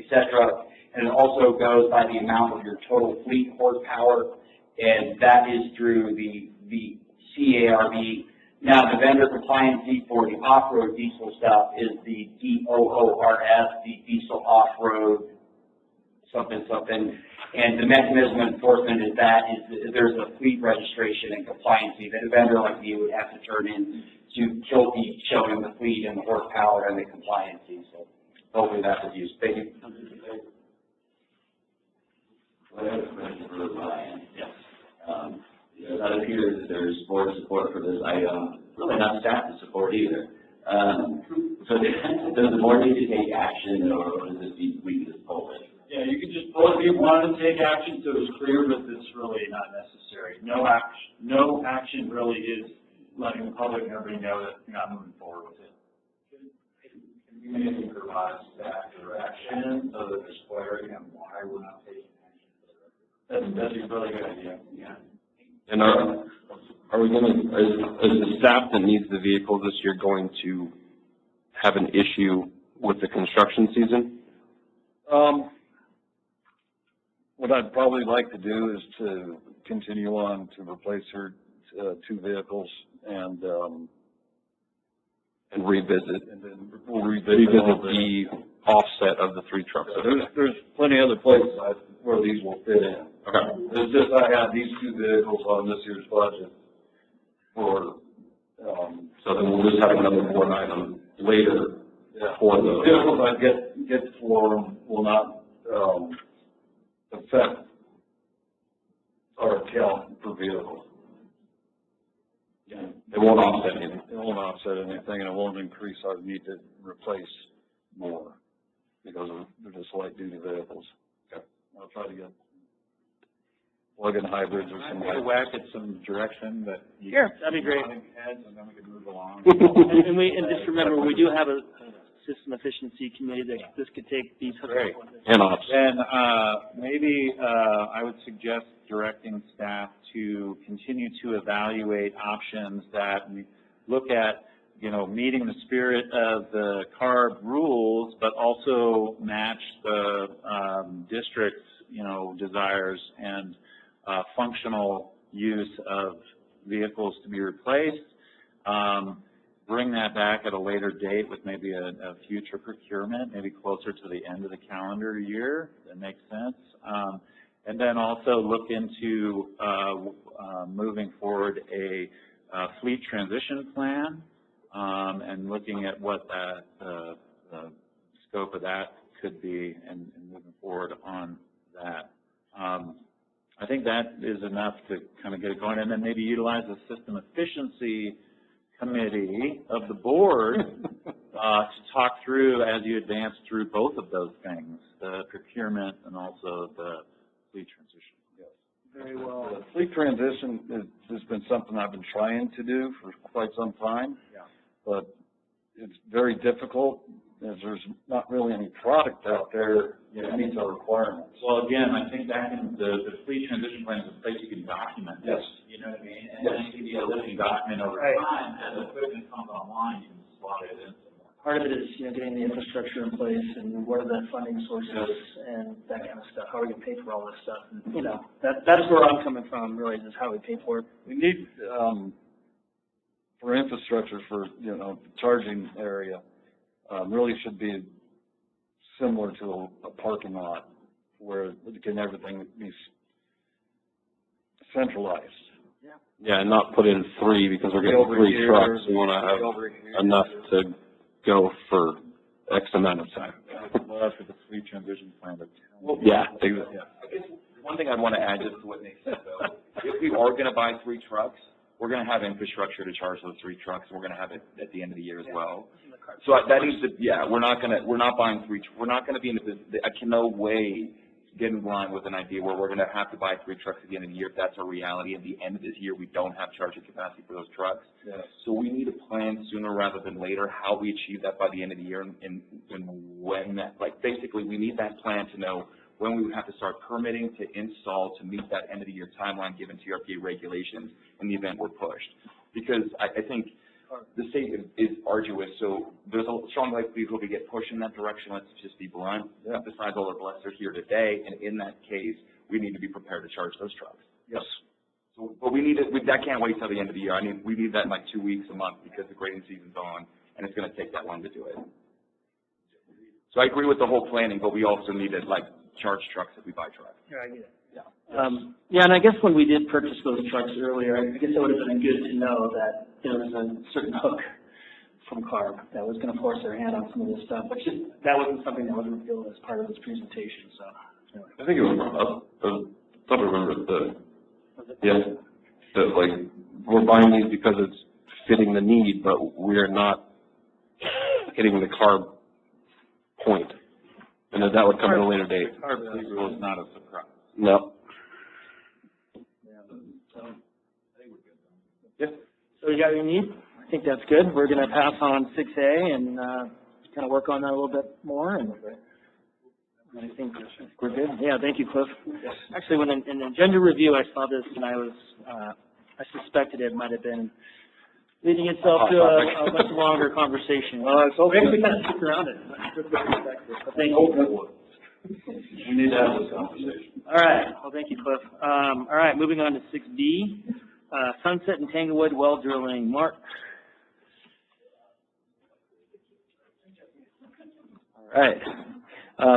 Speaker 12: cetera. And it also goes by the amount of your total fleet horsepower, and that is through the CARB. Now, the vendor compliancy for the off-road diesel stuff is the DOORS, the diesel off-road something. And the mechanism of enforcement is there's a fleet registration and compliancy that a vendor like me would have to turn in to be showing the fleet and the horsepower and the compliancy. So hopefully that's of use. Thank you.
Speaker 7: I have a question for Ryan. Yes. It appears that there's board support for this item, really not staff support either. So does the board need to take action, or does this need, we can just pull it?
Speaker 3: Yeah, you can just pull it if you wanted to take action, so it's clear, but it's really not necessary. No action really is letting the public and everybody know that you're not moving forward with it. Can we maybe provide staff direction so that there's clarity on why we're not taking action? That's a really good idea. Yeah.
Speaker 5: And are we going to, is the staff that needs the vehicles this year going to have an issue with the construction season?
Speaker 4: What I'd probably like to do is to continue on to replace her two vehicles and
Speaker 5: revisit.
Speaker 4: And then we'll revisit
Speaker 5: the offset of the 3 trucks.
Speaker 4: There's plenty of other places where these will fit in.
Speaker 5: Okay.
Speaker 4: It's just I had these two vehicles on this year's budget for,
Speaker 5: so then we'll just have another board item later for
Speaker 4: the vehicles I get for them will not, affect our account for vehicles.
Speaker 5: Yeah. It won't offset anything.
Speaker 4: It won't offset anything, and it won't increase our need to replace more because they're just light duty vehicles. Okay. I'll try to get plug-in hybrids or some.
Speaker 8: I'd whack at some direction that you
Speaker 3: Sure, that'd be great.
Speaker 8: heads, and then we can move along.
Speaker 3: and just remember, we do have a system efficiency committee that this could take these.
Speaker 8: Great.
Speaker 5: And ops.
Speaker 8: Then maybe I would suggest directing staff to continue to evaluate options that look at, meeting the spirit of the CARB rules, but also match the district's, desires and functional use of vehicles to be replaced. Bring that back at a later date with maybe a future procurement, maybe closer to the end of the calendar year. That makes sense. And then also look into moving forward a fleet transition plan and looking at what the scope of that could be and moving forward on that. I think that is enough to kind of get it going, and then maybe utilize the system efficiency committee of the board to talk through as you advance through both of those things, the procurement and also the fleet transition.
Speaker 4: Yes.
Speaker 3: Very well.
Speaker 4: The fleet transition has been something I've been trying to do for quite some time.
Speaker 3: Yeah.
Speaker 4: But it's very difficult as there's not really any product out there that meets our requirements.
Speaker 8: Well, again, I think that the fleet transition plan is a place you can document this.
Speaker 4: Yes.
Speaker 8: You know what I mean? And then it can be a living document over time. As equipment comes online, you can slot it in.
Speaker 3: Part of it is, getting the infrastructure in place and what are the funding sources and that kind of stuff. How are we going to pay for all this stuff? And, that's where I'm coming from, really, is how we pay for it.
Speaker 4: We need, for infrastructure, for, charging area, really should be similar to a parking lot where everything be centralized.
Speaker 5: Yeah, and not put in 3 because we're getting
Speaker 3: Over
Speaker 5: 3
Speaker 3: here,
Speaker 5: trucks. We want to
Speaker 3: over
Speaker 5: have
Speaker 3: here.
Speaker 5: enough to go for X amount of time.
Speaker 8: Well, after the fleet transition plan, but.
Speaker 5: Yeah, exactly.
Speaker 2: One thing I want to add just to what Nick said though, if we are going to buy 3 trucks, we're going to have infrastructure to charge those 3 trucks, and we're going to have it at the end of the year as well. So that needs to, we're not buying 3, we're not going to be in I can no way get in line with an idea where we're going to have to buy 3 trucks at the end of the year if that's our reality. At the end of this year, we don't have charging capacity for those trucks.
Speaker 4: Yes.
Speaker 2: So we need to plan sooner rather than later how we achieve that by the end of the year and when that, like basically we need that plan to know when we would have to start permitting to install to meet that end of the year timeline given TRPA regulations in the event we're pushed. Because I think the state is arduous, so there's a strong likelihood we get pushed in that direction. Let's just be blunt.
Speaker 4: Yeah.
Speaker 2: Besides all our blessers here today, and in that case, we need to be prepared to charge those trucks.
Speaker 4: Yes.
Speaker 2: So, but we need it. That can't wait till the end of the year. We need that in like 2 weeks, a month, because the grading season's on, and it's going to take that long to do it. So I agree with the whole planning, but we also need to like charge trucks if we buy trucks.
Speaker 3: Yeah, I get it.
Speaker 2: Yeah.
Speaker 3: Yeah, and I guess when we did purchase those trucks earlier, I guess it would have been good to know that there was a certain hook from CARB that was going to force their hand on some of this stuff, but just, that wasn't something that was revealed as part of this presentation, so. Anyway.
Speaker 5: I think it was brought up. I thought I remember that like we're buying these because it's fitting the need, but we're not hitting the CARB point, and that would come at a later date.
Speaker 8: Our rule is not a surprise.
Speaker 5: No.
Speaker 3: Yeah. So you got what you need? I think that's good. We're going to pass on 6A and kind of work on that a little bit more, and I think we're good. Yeah, thank you, Cliff. Actually, when in the agenda review, I saw this, and I suspected it might have been leading itself to a much longer conversation. So we actually kind of stick around it. But thank you.
Speaker 4: We need to have this conversation.
Speaker 3: All right. Well, thank you, Cliff. All right, moving on to 6B, Sunset and Tanglewood well drilling. Mark.
Speaker 13: All right.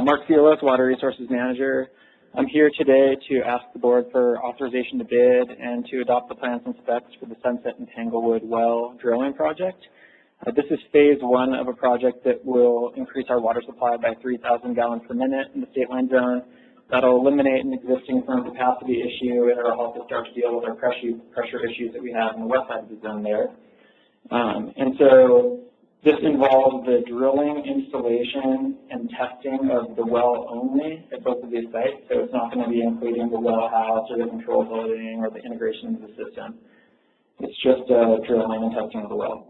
Speaker 13: Mark Fielos, Water Resources Manager. I'm here today to ask the board for authorization to bid and to adopt the plans and specs for the Sunset and Tanglewood well drilling project. This is phase 1 of a project that will increase our water supply by 3,000 gallons per minute in the state line zone. That'll eliminate an existing firm capacity issue, and it'll help us start to deal with our pressure issues that we have on the west side of the zone there. And so this involves the drilling, installation, and testing of the well only at both of these sites. So it's not going to be including the well house or the control building or the integration into the system. It's just drilling and testing of the well.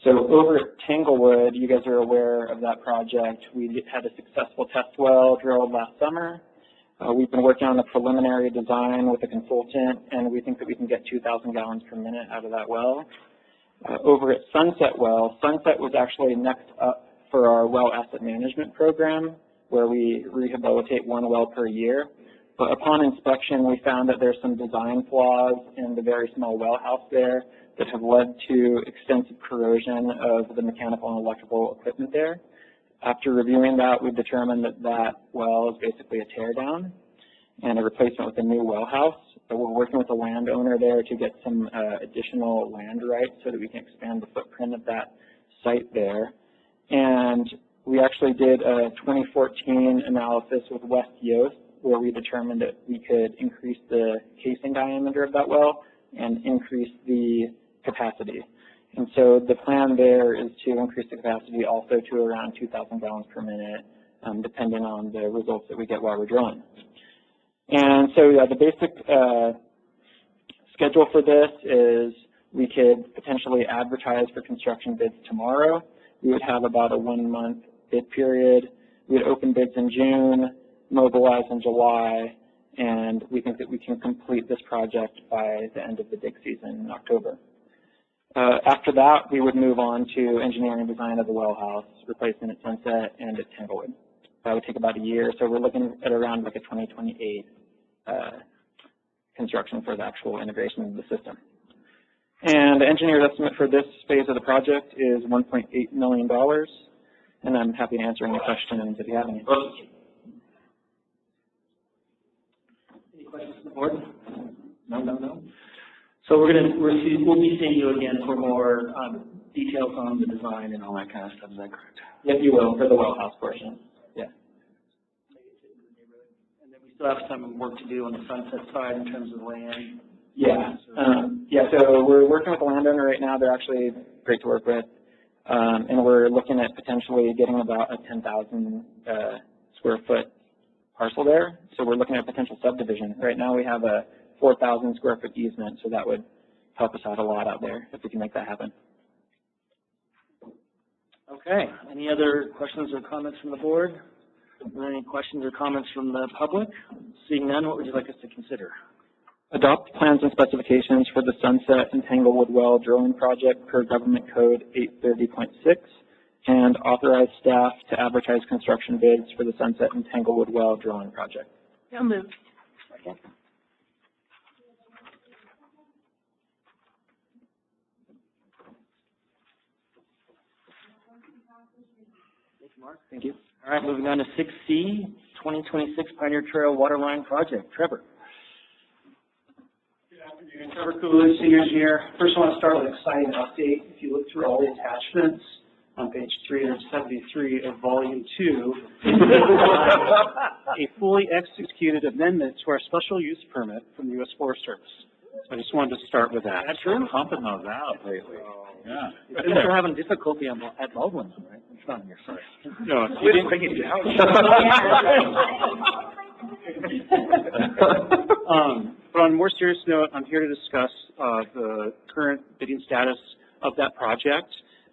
Speaker 13: So over at Tanglewood, you guys are aware of that project. We had a successful test well drilled last summer. We've been working on a preliminary design with a consultant, and we think that we can get 2,000 gallons per minute out of that well. Over at Sunset Well, Sunset was actually next up for our well asset management program, where we rehabilitate 1 well per year. But upon inspection, we found that there's some design flaws in the very small well house there that have led to extensive corrosion of the mechanical and electrical equipment there. After reviewing that, we've determined that that well is basically a tear down and a replacement with a new well house. So we're working with the landowner there to get some additional land rights so that we can expand the footprint of that site there. And we actually did a 2014 analysis with West Yost, where we determined that we could increase the casing diameter of that well and increase the capacity. And so the plan there is to increase the capacity also to around 2,000 gallons per minute, depending on the results that we get while we're drilling. And so yeah, the basic schedule for this is we could potentially advertise for construction bids tomorrow. We would have about a 1-month bid period. We would open bids in June, mobilize in July, and we think that we can complete this project by the end of the dig season in October. After that, we would move on to engineering design of the well house, replacement at Sunset and at Tanglewood. That would take about a year, so we're looking at around like a 2028 construction for the actual integration of the system. And the engineer's estimate for this phase of the project is $1.8 million, and I'm happy to answer any questions if you have any.
Speaker 3: Any questions from the board? No. So we'll be seeing you again for more details on the design and all that kind of stuff. Is that correct?
Speaker 13: Yep, you will, for the well house portion. Yeah.
Speaker 3: And then we still have some work to do on the Sunset side in terms of land.
Speaker 13: Yeah. So we're working with the landowner right now. They're actually great to work with. And we're looking at potentially getting about a 10,000 square foot parcel there. So we're looking at potential subdivision. Right now we have a 4,000 square foot easement, so that would help us out a lot out there if we can make that happen.
Speaker 3: Okay. Any other questions or comments from the board? Are there any questions or comments from the public? Seeing none, what would you like us to consider?
Speaker 13: Adopt plans and specifications for the Sunset and Tanglewood Well drilling project per Government Code 830.6 and authorize staff to advertise construction bids for the Sunset and Tanglewood Well drilling project.
Speaker 10: So moved.
Speaker 3: Thank you, Mark.
Speaker 13: Thank you.
Speaker 3: All right, moving on to 6C, 2026 Pioneer Trail Waterline Project. Trevor.
Speaker 14: Good afternoon. Trevor Coolidge, senior engineer. First, I want to start with an exciting update. If you look through all the attachments on page 373 of Volume 2, a fully executed amendment to our special use permit from the U.S. Forest Service. So I just wanted to start with that.
Speaker 8: That's true. Pumping those out lately. Yeah.
Speaker 3: Since we're having difficulty at Baldwin, right? It's not on your side.
Speaker 14: No, you didn't bring it down. But on a more serious note, I'm here to discuss the current bidding status of that project.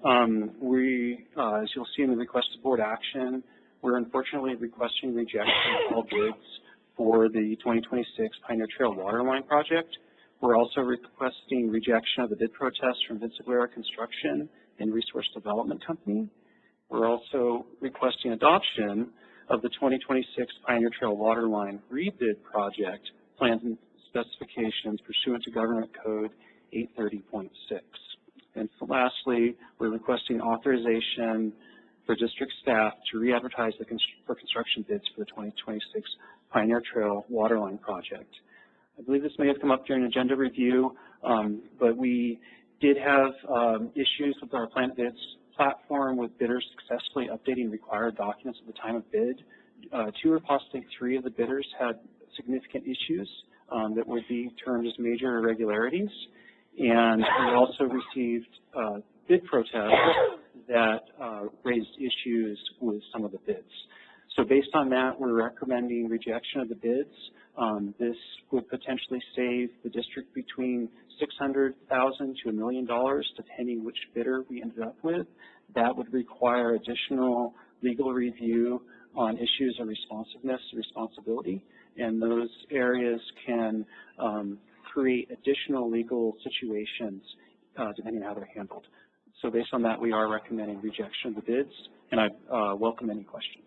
Speaker 14: As you'll see in the requested board action, we're unfortunately requesting rejection of all bids for the 2026 Pioneer Trail Waterline project. We're also requesting rejection of the bid protest from Vinciguerra Construction and Resource Development Company. We're also requesting adoption of the 2026 Pioneer Trail Waterline rebid project plans and specifications pursuant to Government Code 830.6. And lastly, we're requesting authorization for district staff to re-advertise for construction bids for the 2026 Pioneer Trail Waterline project. I believe this may have come up during agenda review, but we did have issues with our plant bids platform with bidders successfully updating required documents at the time of bid. 2 or possibly 3 of the bidders had significant issues that would be termed as major irregularities. And we also received bid protests that raised issues with some of the bids. So based on that, we're recommending rejection of the bids. This would potentially save the district between $600,000 to $1 million, depending which bidder we ended up with. That would require additional legal review on issues of responsiveness and responsibility, and those areas can create additional legal situations depending on how they're handled. So based on that, we are recommending rejection of the bids, and I welcome any questions.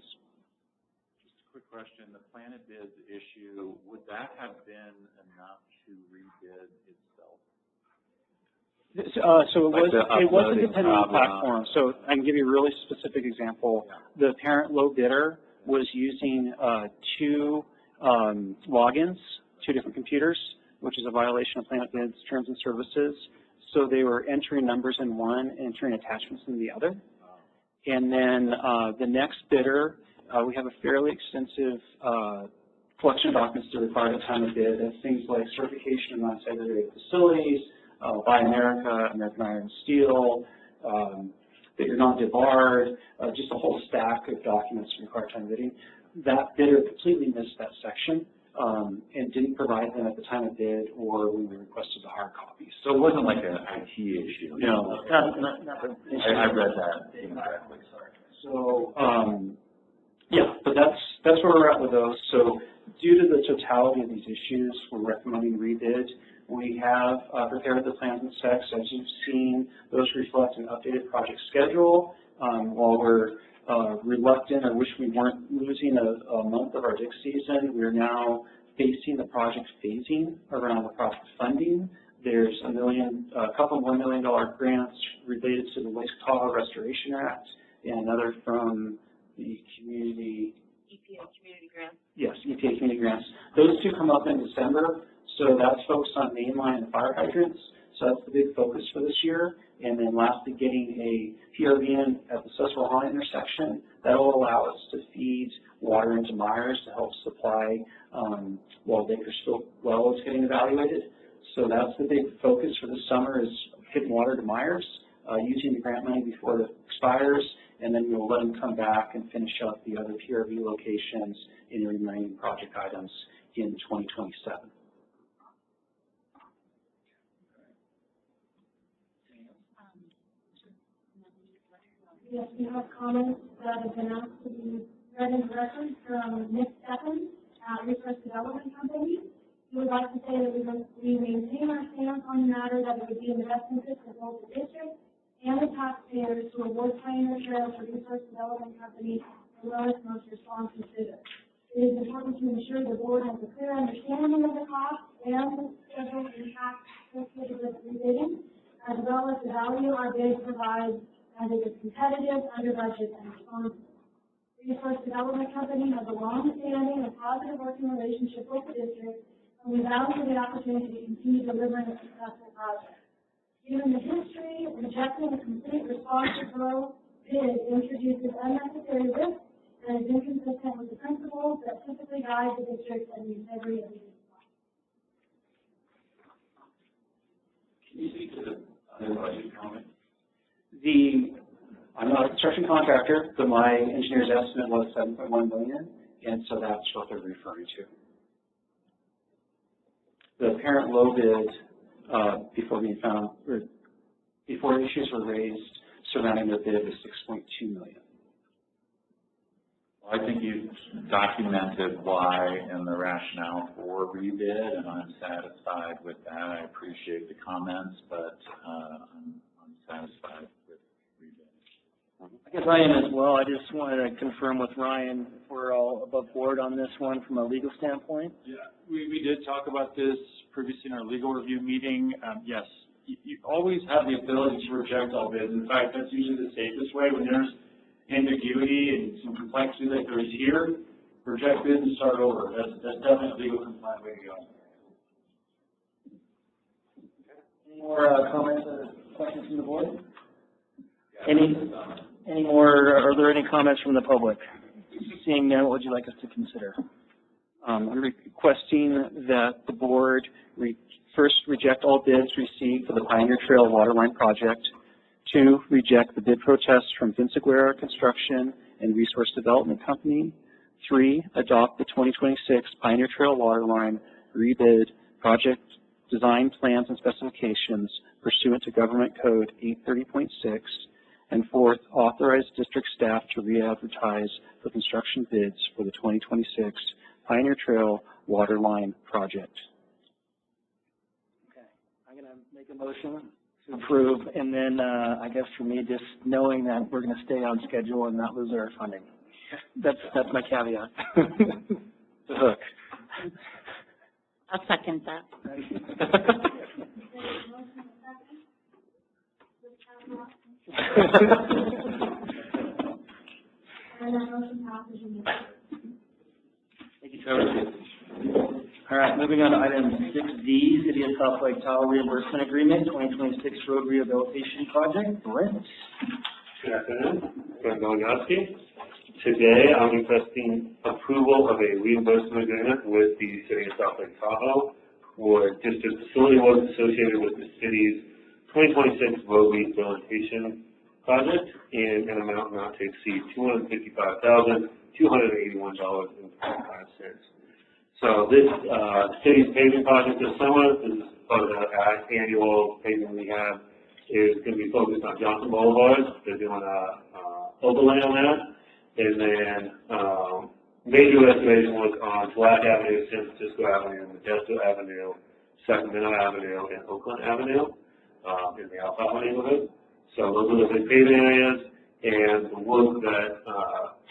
Speaker 8: Quick question, the planted bids issue, would that have been enough to rebid itself?
Speaker 14: So it was a dependent platform. So I can give you a really specific example. Yeah. The parent low bidder was using 2 logins, 2 different computers, which is a violation of planted bids terms and services. So they were entering numbers in one, entering attachments in the other. And then the next bidder, we have a fairly extensive collection of documents that are required at the time of bid. That's things like certification of non-segregated facilities, Buy America, American Iron and Steel, that you're not debarred, just a whole stack of documents required at the time of bidding. That bidder completely missed that section and didn't provide them at the time of bid or when we requested the hard copies.
Speaker 8: So it wasn't like an IT issue?
Speaker 14: No,
Speaker 8: I read that incorrectly, sorry.
Speaker 14: So, yeah, but that's where we're at with those. So due to the totality of these issues, we're recommending rebid. We have prepared the plans and specs. As you've seen, those reflect an updated project schedule. While we're reluctant or wish we weren't losing a month of our DIC season, we're now facing the project phasing around the project funding. There's a couple $1 million grants related to the Lake Tahoe Restoration Act and another from the EPA community grants. Yes, EPA community grants. Those 2 come up in December, So that's focused on mainline and fire hydrants. So that's the big focus for this year. And then lastly, getting a PRV in at the Susquehanna intersection. That will allow us to feed water into Myers to help supply while Bakersfield well is getting evaluated. So that's the big focus for this summer, is getting water to Myers, using the grant money before it expires, and then we'll let them come back and finish up the other PRV locations in the remaining project items in 2027.
Speaker 15: Yes, we have comments that have been asked to be read into record from Nick Stephens at Resource Development Company. We would like to say that we maintain our stance on the matter that it would be in the best interest of both the district and the taxpayers to award Pioneer Trail to Resource Development Company the lowest, most responsive bidder. It is important to ensure the board has a clear understanding of the cost and the schedule impact associated with rebidding, as well as the value our bid provides, as it is competitive, under budget, and responsible. Resource Development Company has a long-standing and positive working relationship with the district, and we value the opportunity to continue delivering a successful project. Given the history, rejecting a complete responsive flow bid introduces unnecessary risk and is inconsistent with the principles that typically guide the district and the integrity of the district.
Speaker 8: Can you speak to the other budget comment?
Speaker 14: I'm not a construction contractor, but my engineer's estimate was $7.1 million, and so that's what they're referring to. The apparent low bid, before issues were raised surrounding the bid, was $6.2 million.
Speaker 8: Well, I think you've documented why and the rationale for rebid, and I'm satisfied with that. I appreciate the comments, but I'm satisfied with rebid.
Speaker 3: I guess I am as well. I just wanted to confirm with Ryan if we're all above board on this one from a legal standpoint.
Speaker 16: Yeah, we did talk about this previously in our legal review meeting. Yes, you always have the ability to reject all bids. In fact, that's usually the safest way when there's ambiguity and some complexity like there is here. Reject bids and start over. That's definitely a legal compliant way to go.
Speaker 3: Any more comments or questions from the board? Any more? Are there any comments from the public? Seeing none, what would you like us to consider?
Speaker 14: I'm requesting that the board first reject all bids received for the Pioneer Trail Waterline project. 2, reject the bid protest from Vince Aguirre Construction and Resource Development Company. 3, adopt the 2026 Pioneer Trail Waterline rebid project design plans and specifications pursuant to Government Code 830.6. And 4th, authorize district staff to re-advertise for construction bids for the 2026 Pioneer Trail Waterline project.
Speaker 3: Okay, I'm going to make a motion to approve, and then I guess for me, just knowing that we're going to stay on schedule and not lose our funding. That's my caveat. The hook.
Speaker 6: I'll second that.
Speaker 3: Thank you, Trevor. All right, moving on to item 6D, City of South Lake Tahoe Reimbursement Agreement, 2026 Road Rehabilitation Project. Brent.
Speaker 17: Good afternoon, Brent Malinowski. Today, I'm requesting approval of a reimbursement agreement with the City of South Lake Tahoe for district facility work associated with the city's 2026 road rehabilitation project in an amount not to exceed $255,281.25. So this city's paving project this summer, this is part of the annual paving we have, is going to be focused on Johnson Boulevard. They're doing overlay on that. And then major restoration work on Black Avenue, San Francisco Avenue, Modesto Avenue, Sacramento Avenue, and Oakland Avenue in the Alfalfa neighborhood. So those are the big paving areas, and the work that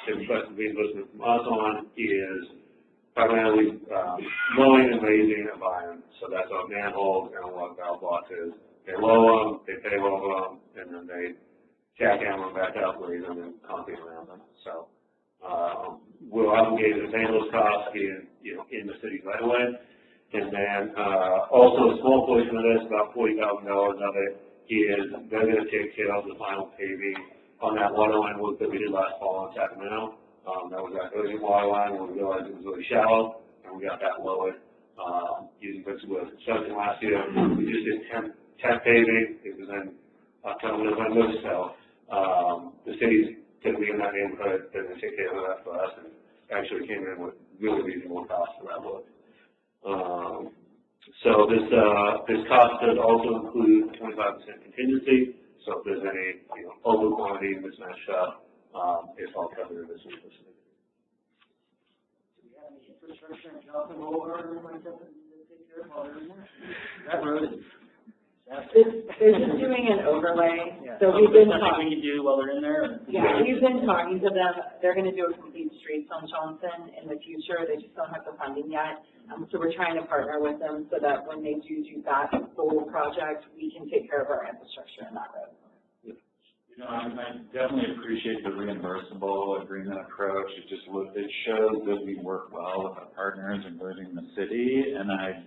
Speaker 17: they request reimbursement from us on is primarily mowing and raising a biome. So that's our manholes and what valve boxes. They lower them, they pave over them, and then they jackhammer them back out, raise them, and concrete around them. So we're obligated to pay those costs in the city right away. And then, also a small portion of this, about $40,000 of it, is they're gonna take care of the final paving on that water line work that we did last fall in Sacramento. That was that urgent water line where we realized it was really shallow, and we got that lowered, using flexible construction last year. We just did temp paving, it was in October, November, so, the city's typically in that neighborhood, they're gonna take care of that for us, and actually came in with really reasonable cost for that work. So this cost does also include 25% contingency, so if there's any, over quantity, mismatch stuff, it's all covered in this one.
Speaker 3: Do we have any infrastructure in Johnson Boulevard or anything like that that we take care of while they're in there? That road is.
Speaker 1: They're just doing an overlay,
Speaker 3: Yeah.
Speaker 1: so we've been
Speaker 3: Something
Speaker 1: talking.
Speaker 3: we can do while they're in there?
Speaker 1: Yeah, we've been talking to them. They're going to do a complete streets on Johnson in the future. They just don't have the funding yet. So we're trying to partner with them so that when they do that full project, we can take care of our infrastructure in that road.
Speaker 8: I definitely appreciate the reimbursable agreement approach. It shows that we work well with our partners, including the city. And I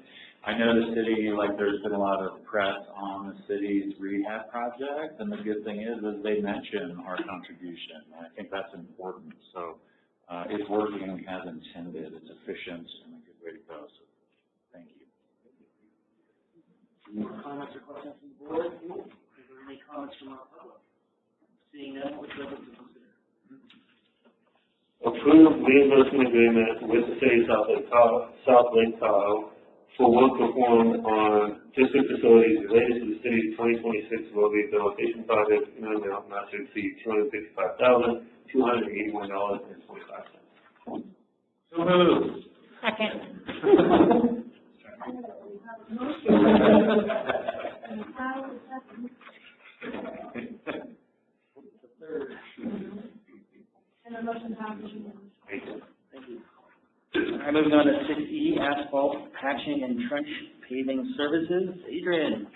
Speaker 8: know the city, there's been a lot of press on the city's rehab project, and the good thing is they mention our contribution. I think that's important. So it's working as intended. It's efficient and a good way to go. So thank you.
Speaker 3: Any more comments or questions from the board? Is there any comments from our public? Seeing none, which level to consider?
Speaker 17: Approve reimbursement agreement with the city of South Lake Tahoe for work performed on district facilities related to the city's 2026 road rehabilitation project in an amount not to exceed $255,281.25.
Speaker 8: So moved.
Speaker 6: Second.
Speaker 15: And the motion passes.
Speaker 3: Thank you. All right, moving on to 6E, asphalt patching and trench paving services. Adrian.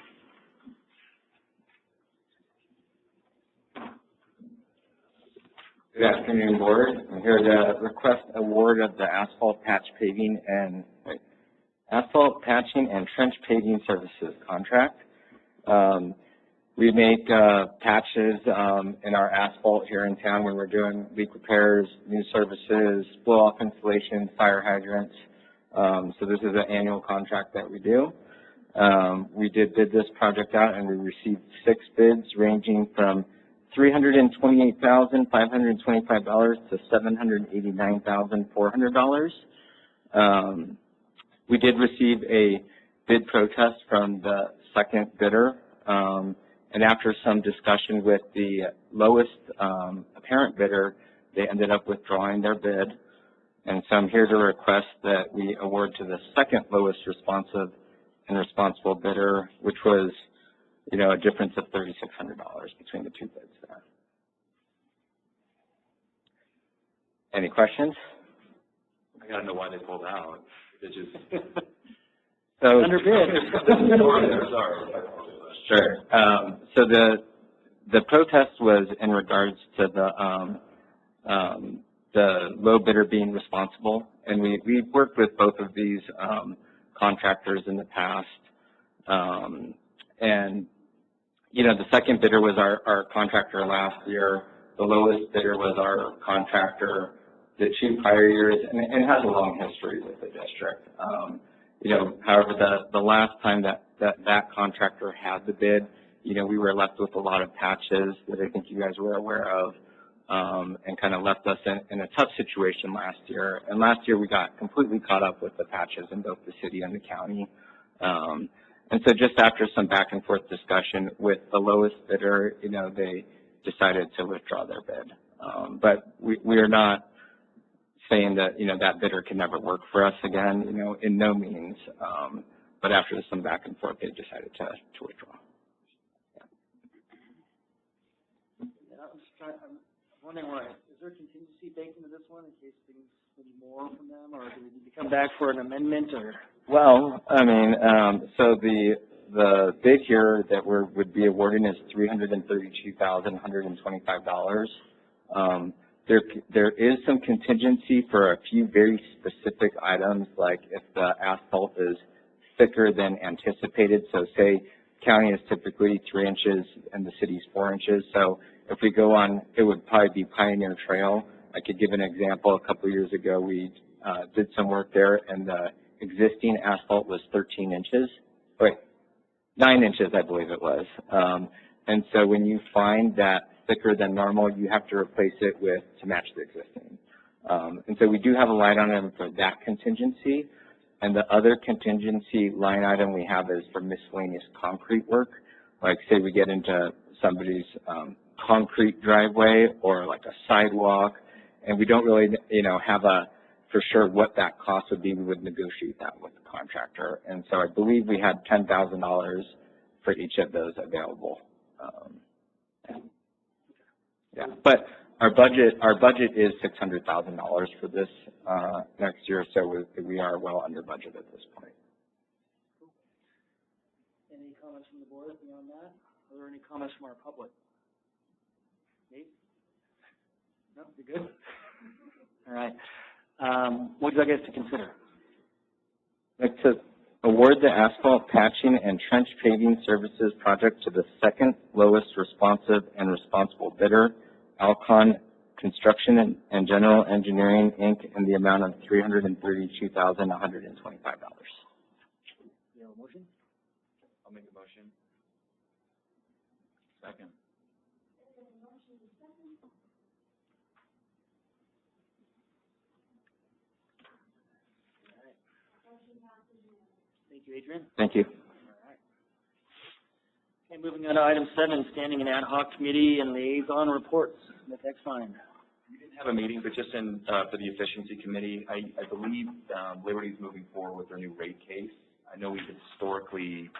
Speaker 18: Good afternoon, Board. I'm here to request award of the asphalt patching and trench paving services contract. We make patches in our asphalt here in town when we're doing leak repairs, new services, blow-off installation, fire hydrants. So this is an annual contract that we do. We did bid this project out, and we received 6 bids ranging from $328,525 to $789,400. We did receive a bid protest from the second bidder. And after some discussion with the lowest apparent bidder, they ended up withdrawing their bid. And so I'm here to request that we award to the second lowest responsive and responsible bidder, which was, a difference of $3,600 between the 2 bids there. Any questions?
Speaker 2: I gotta know why they pulled out. They just
Speaker 18: So
Speaker 3: underbid.
Speaker 2: Sorry.
Speaker 18: Sure. So the protest was in regards to the low bidder being responsible, and we've worked with both of these contractors in the past, and the second bidder was our contractor last year. The lowest bidder was our contractor the 2 prior years, and it has a long history with the district. However, the last time that contractor had the bid, we were left with a lot of patches that I think you guys were aware of, and kind of left us in a tough situation last year. And last year we got completely caught up with the patches in both the city and the county. And so just after some back and forth discussion with the lowest bidder, they decided to withdraw their bid. But we are not saying that, that bidder can never work for us again, in no means. But after some back and forth, they decided to withdraw.
Speaker 3: I'm wondering why. Is there contingency baked into this one in case things need more from them, or do we need to come back for an amendment, or?
Speaker 18: Well, so the bid here that would be awarding is $332,125. There is some contingency for a few very specific items, like if the asphalt is
Speaker 12: thicker than anticipated. So say county is typically 3 inches and the city's 4 inches. So if we go on, it would probably be Pioneer Trail. I could give an example. A couple of years ago, we did some work there, and the existing asphalt was 13 inches. Wait, 9 inches, I believe it was. And so when you find that thicker than normal, you have to replace it with to match the existing. And so we do have a line item for that contingency. And the other contingency line item we have is for miscellaneous concrete work. Like say we get into somebody's concrete driveway or like a sidewalk, and we don't really, have for sure what that cost would be. We would negotiate that with the contractor. And so I believe we had $10,000 for each of those available. Yeah, but our budget is $600,000 for this next year, so we are well under budget at this point.
Speaker 3: Any comments from the board beyond that? Are there any comments from our public? Nate? No, you're good? All right. What would you like us to consider?
Speaker 12: I'd like to award the asphalt patching and trench paving services project to the second lowest responsive and responsible bidder, Alcon Construction and General Engineering, Inc., in the amount of $332,125.
Speaker 3: You have a motion?
Speaker 2: I'll make a motion. Second.
Speaker 3: Thank you, Adrian.
Speaker 12: Thank you.
Speaker 3: All right. Okay, moving on to item 7, standing and ad hoc committee and liaison reports. Ms. Exline.
Speaker 2: We didn't have a meeting, but just in for the efficiency committee, I believe Liberty's moving forward with their new rate case. I know we've historically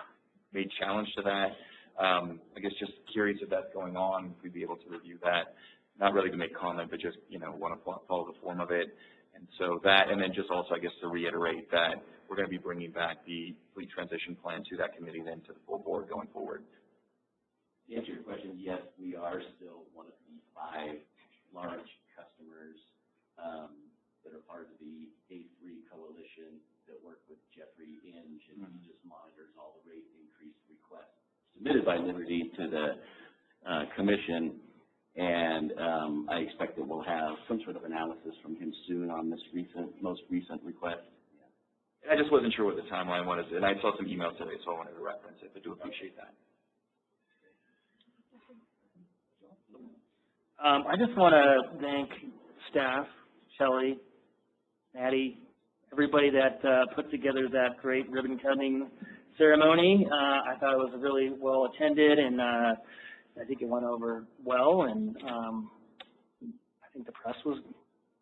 Speaker 2: made challenge to that. I guess just curious if that's going on, if we'd be able to review that. Not really to make comment, but just, want to follow the form of it. And so that, and then just also, I guess, to reiterate that we're going to be bringing back the fleet transition plan to that committee, then to the full board going forward.
Speaker 7: To answer your question, yes, we are still one of the 5 large customers that are part of the A3 coalition that work with Jeffrey Inge, and he just monitors all the rate increase requests submitted by Liberty to the commission. And I expect that we'll have some sort of analysis from him soon on this most recent request.
Speaker 2: And I just wasn't sure what the timeline was, and I saw some emails today, so I wanted to reference it. I do appreciate that.
Speaker 3: I just want to thank staff, Shelley, Maddie, everybody that put together that great ribbon cutting ceremony. I thought it was really well attended, and I think it went over well, and I think the press was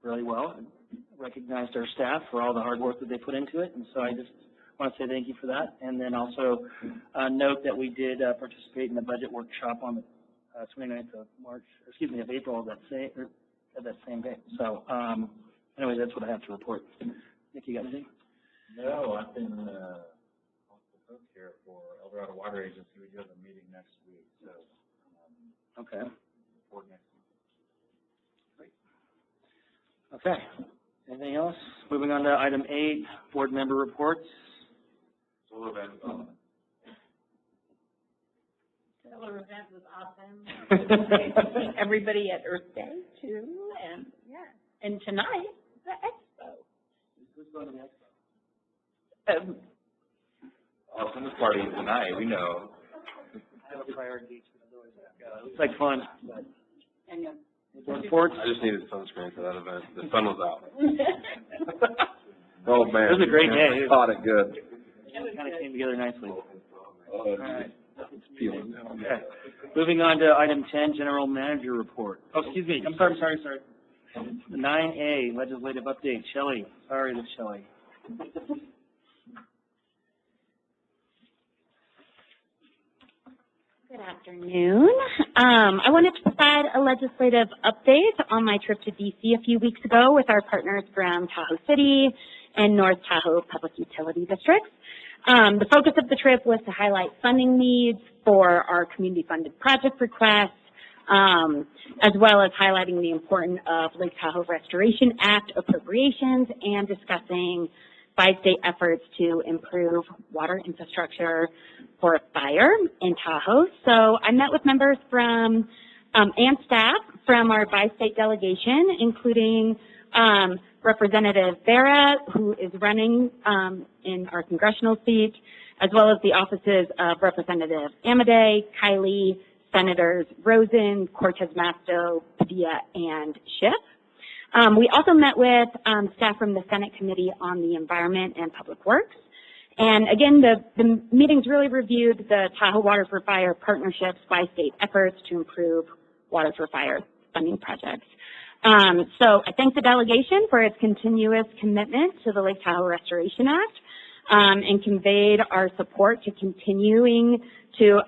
Speaker 3: really well. Recognized our staff for all the hard work that they put into it, and so I just want to say thank you for that. And then also note that we did participate in the budget workshop on the 29th of April of that same day. So anyway, that's what I have to report. Nick, you got anything?
Speaker 8: No, I've been off the hook here for Eldorado Water Agency. We do have a meeting next week, so
Speaker 3: okay.
Speaker 8: Report next week.
Speaker 3: Great. Okay. Anything else? Moving on to item 8, board member reports.
Speaker 2: Solar event development.
Speaker 6: Solar event was awesome. Everybody at Earth Day too, and and tonight the expo.
Speaker 3: Who's going to the expo?
Speaker 2: Summer party tonight. We know.
Speaker 3: I have a prior engagement. It looks like fun. But
Speaker 6: and
Speaker 3: reports.
Speaker 5: I just needed sunscreen for that event. The sun was out. Oh man,
Speaker 3: it was a great day.
Speaker 5: Caught it good.
Speaker 3: It kind of came together nicely. All right.
Speaker 5: It's peeling now.
Speaker 3: Okay. Moving on to item 10, general manager report. Oh, excuse me. I'm sorry. 9A, legislative update. Shelley. Sorry, that's Shelley.
Speaker 6: Good afternoon. I wanted to provide a legislative update on my trip to D.C. a few weeks ago with our partners from Tahoe City and North Tahoe Public Utility Districts. The focus of the trip was to highlight funding needs for our community-funded project requests, as well as highlighting the importance of Lake Tahoe Restoration Act appropriations and discussing bi-state efforts to improve water infrastructure for fire in Tahoe. So I met with members from and staff from our bi-state delegation, including Representative Vera, who is running in our congressional seat, as well as the offices of Representative Amedee, Kiley, Senators Rosen, Cortez Masto, Padilla, and Schiff. We also met with staff from the Senate Committee on the Environment and Public Works. And again, the meetings really reviewed the Tahoe Water for Fire Partnership's bi-state efforts to improve water for fire funding projects. So I thank the delegation for its continuous commitment to the Lake Tahoe Restoration Act and conveyed our support to continuing to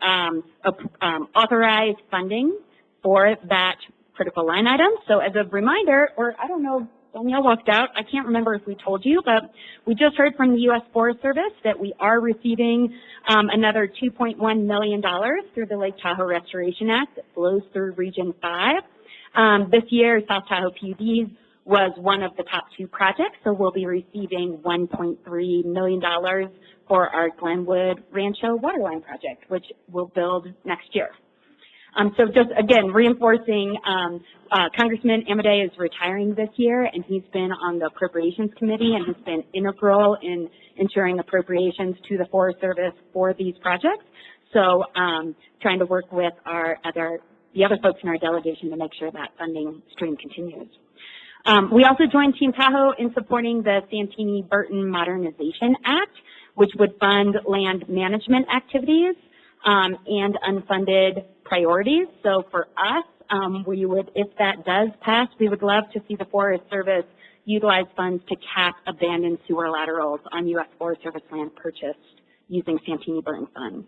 Speaker 6: authorize funding for that critical line item. So as a reminder, or I don't know, Danielle walked out, I can't remember if we told you, but we just heard from the U.S. Forest Service that we are receiving another $2.1 million through the Lake Tahoe Restoration Act that flows through Region 5. This year, South Tahoe PUD was one of the top 2 projects, so we'll be receiving $1.3 million for our Glenwood Rancho Waterline project, which we'll build next year. So just, again, reinforcing, Congressman Amedee is retiring this year, and he's been on the Appropriations Committee, and he's been integral in ensuring appropriations to the Forest Service for these projects. So trying to work with the other folks in our delegation to make sure that funding stream continues. We also joined Team Tahoe in supporting the Santini-Burton Modernization Act, which would fund land management activities and unfunded priorities. So for us, we would, if that does pass, we would love to see the Forest Service utilize funds to cap abandoned sewer laterals on U.S. Forest Service land purchased using Santini-Burton funds.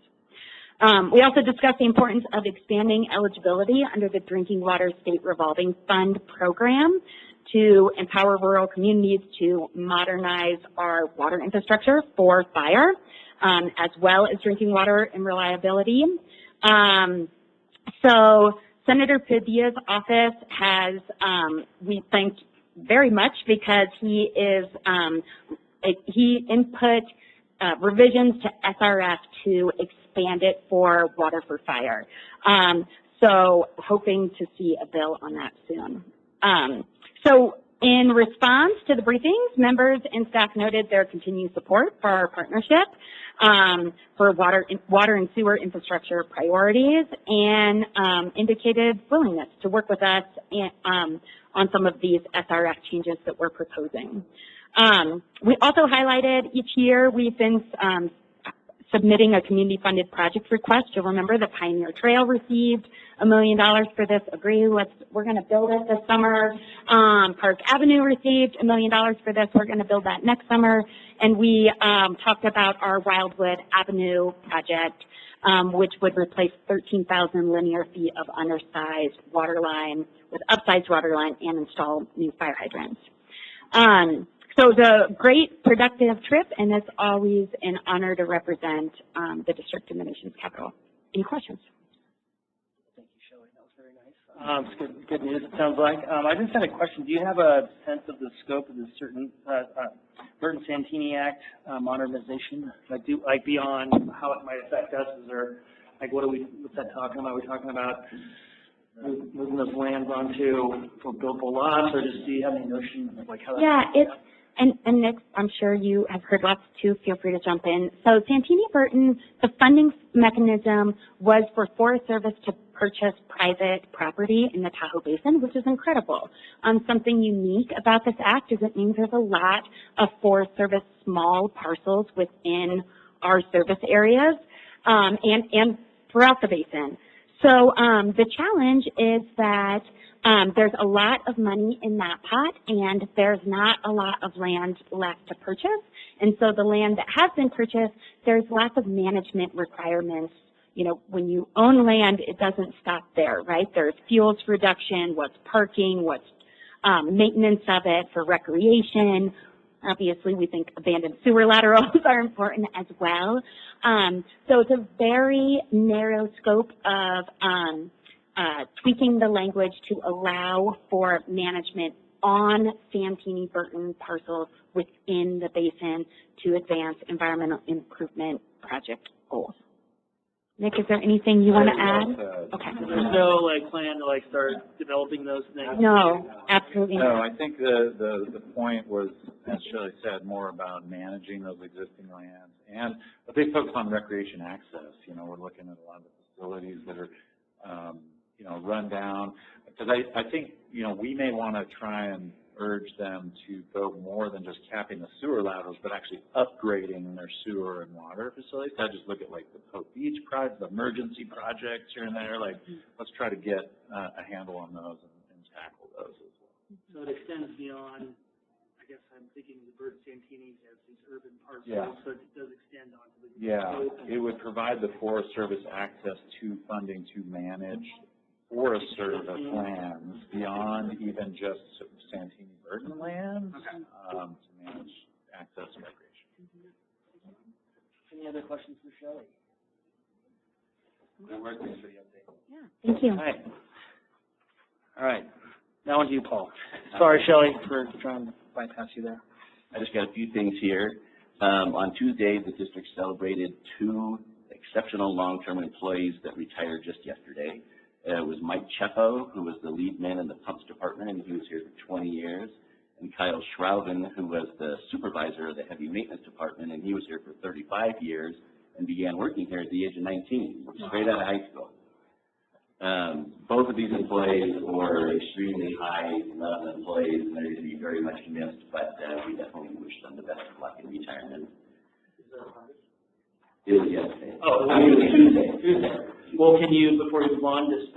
Speaker 6: We also discussed the importance of expanding eligibility under the Drinking Water State Revolving Fund program to empower rural communities to modernize our water infrastructure for fire, as well as drinking water and reliability. So Senator Padilla's office has, we thanked very much because he input revisions to SRF to expand it for water for fire. So hoping to see a bill on that soon. So in response to the briefings, members and staff noted their continued support for our partnership for water and sewer infrastructure priorities and indicated willingness to work with us on some of these SRF changes that we're proposing. We also highlighted each year we've been submitting a community-funded project request. You'll remember the Pioneer Trail received $1 million for this. We're going to build it this summer. Park Avenue received $1 million for this. We're going to build that next summer. And we talked about our Wildwood Avenue project, which would replace 13,000 linear feet of undersized water line with upsized water line and install new fire hydrants. So it's a great, productive trip, and it's always an honor to represent the district in the nation's capital. Any questions?
Speaker 3: Thank you, Shelley. That was very nice. It's good news, it sounds like. I just had a question. Do you have a sense of the scope of the Burton-Santini Act modernization? Like beyond how it might affect us? Is there, like, what's that talking about? Are we talking about moving those lands onto buildable lots, or just do you have any notion of like how that?
Speaker 6: Yeah, and Nick, I'm sure you have heard lots too. Feel free to jump in. So Santini-Burton, the funding mechanism was for Forest Service to purchase private property in the Tahoe Basin, which is incredible. Something unique about this act is it means there's a lot of Forest Service small parcels within our service areas and throughout the basin. So the challenge is that there's a lot of money in that pot, and there's not a lot of land left to purchase. And so the land that has been purchased, there's lots of management requirements. You know, when you own land, it doesn't stop there, right? There's fuels reduction, what's parking, what's maintenance of it for recreation. Obviously, we think abandoned sewer laterals are important as well. So it's a very narrow scope of tweaking the language to allow for management on Santini Burton parcels within the basin to advance environmental improvement project goals. Nick, is there anything you want to add? Okay.
Speaker 3: There's no plan to start developing those things?
Speaker 6: No, absolutely
Speaker 8: No,
Speaker 6: not.
Speaker 8: I think the point was, as Shelley said, more about managing those existing lands and a big focus on recreation access. We're looking at a lot of the facilities that are, run down. Because I think, we may want to try and urge them to go more than just capping the sewer laterals, but actually upgrading their sewer and water facilities. I just look at the Tahoe Beach project, the emergency projects here and there. Let's try to get a handle on those and tackle those as well.
Speaker 3: So it extends beyond, I guess I'm thinking the Burton Santini's as these urban parcels,
Speaker 8: Yeah.
Speaker 3: so it does extend onto the.
Speaker 8: Yeah, it would provide the Forest Service access to funding to manage Forest Service lands beyond even just Santini Burton lands, to manage access and recreation.
Speaker 3: Any other questions for Shelley?
Speaker 8: Good work, thanks for the update.
Speaker 6: Yeah, thank you.
Speaker 3: All right. Now on to you, Paul. Sorry, Shelley, for trying to bypass you there.
Speaker 7: I just got a few things here. On Tuesday, the district celebrated 2 exceptional long-term employees that retired just yesterday. It was Mike Cheppo, who was the lead man in the pumps department, and he was here for 20 years, and Kyle Shrouden, who was the supervisor of the heavy maintenance department, and he was here for 35 years and began working here at the age of 19, straight out of high school. Both of these employees were extremely high-level employees, and they're going to be very much missed, but we definitely wish them the best of luck in retirement. It was yesterday.
Speaker 3: Oh,
Speaker 7: I mean, it was Tuesday.
Speaker 3: Well, can you, before you move on, just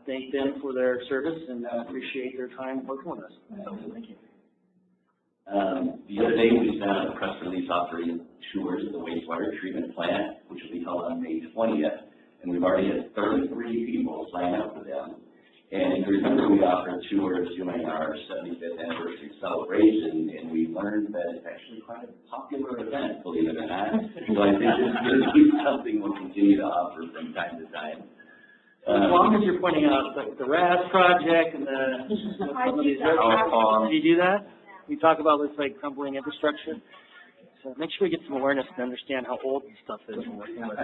Speaker 3: thank them for their service and appreciate their time working with us. So, thank you.
Speaker 7: The other day, we sent out a press release offering tours of the wastewater treatment plant, which will be held on May 20th, and we've already had 33 people sign up for them. And if you remember, we offered tours during our 75th anniversary celebration, and we learned that it's actually quite a popular event, believe it or not. So I think it's going to be something we'll continue to offer from time to time.
Speaker 3: As long as you're pointing out the RAS project and the some of these can you do that? We talk about this crumbling infrastructure. So make sure we get some awareness and understand how old this stuff is we're working with.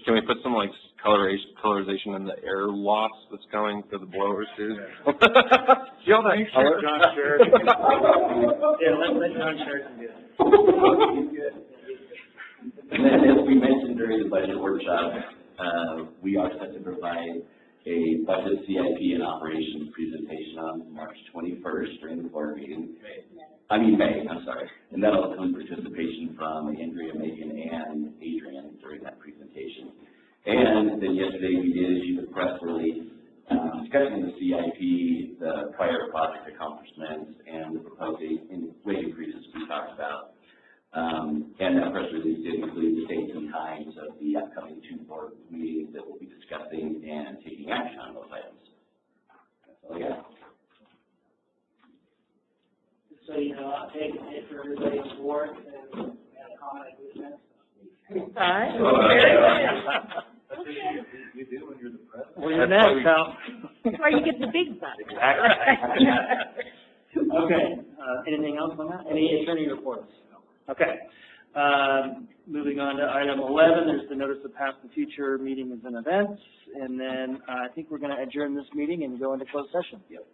Speaker 5: Can we put some colorization in the air loss that's coming for the blowers too? See all that color?
Speaker 3: John Sheridan. Yeah, let John Sheridan do it.
Speaker 7: And then, as we mentioned during the budget workshop, we are set to provide a budget CIP and operations presentation on March 21st during the board meeting. May, I'm sorry. And that'll include participation from Andrea, Megan, and Adrian during that presentation. And then yesterday we did issue the press release discussing the CIP, the prior project accomplishments, and the proposed rate increases we talked about. And that press release did include the dates and times of the upcoming 2 board meetings that we'll be discussing and taking action on those items. That's all I got.
Speaker 3: So, I'll take it for everybody's support and a comment with that.
Speaker 6: Hi.
Speaker 8: You do when you're the president.
Speaker 3: Well, you're next, pal.
Speaker 6: That's why you get the big bucks.
Speaker 3: Exactly. Okay, anything else on that? Any attorney reports? Okay. Moving on to item 11, there's the notice of past and future meetings and events. And then I think we're going to adjourn this meeting and go into closed session.
Speaker 7: Yep.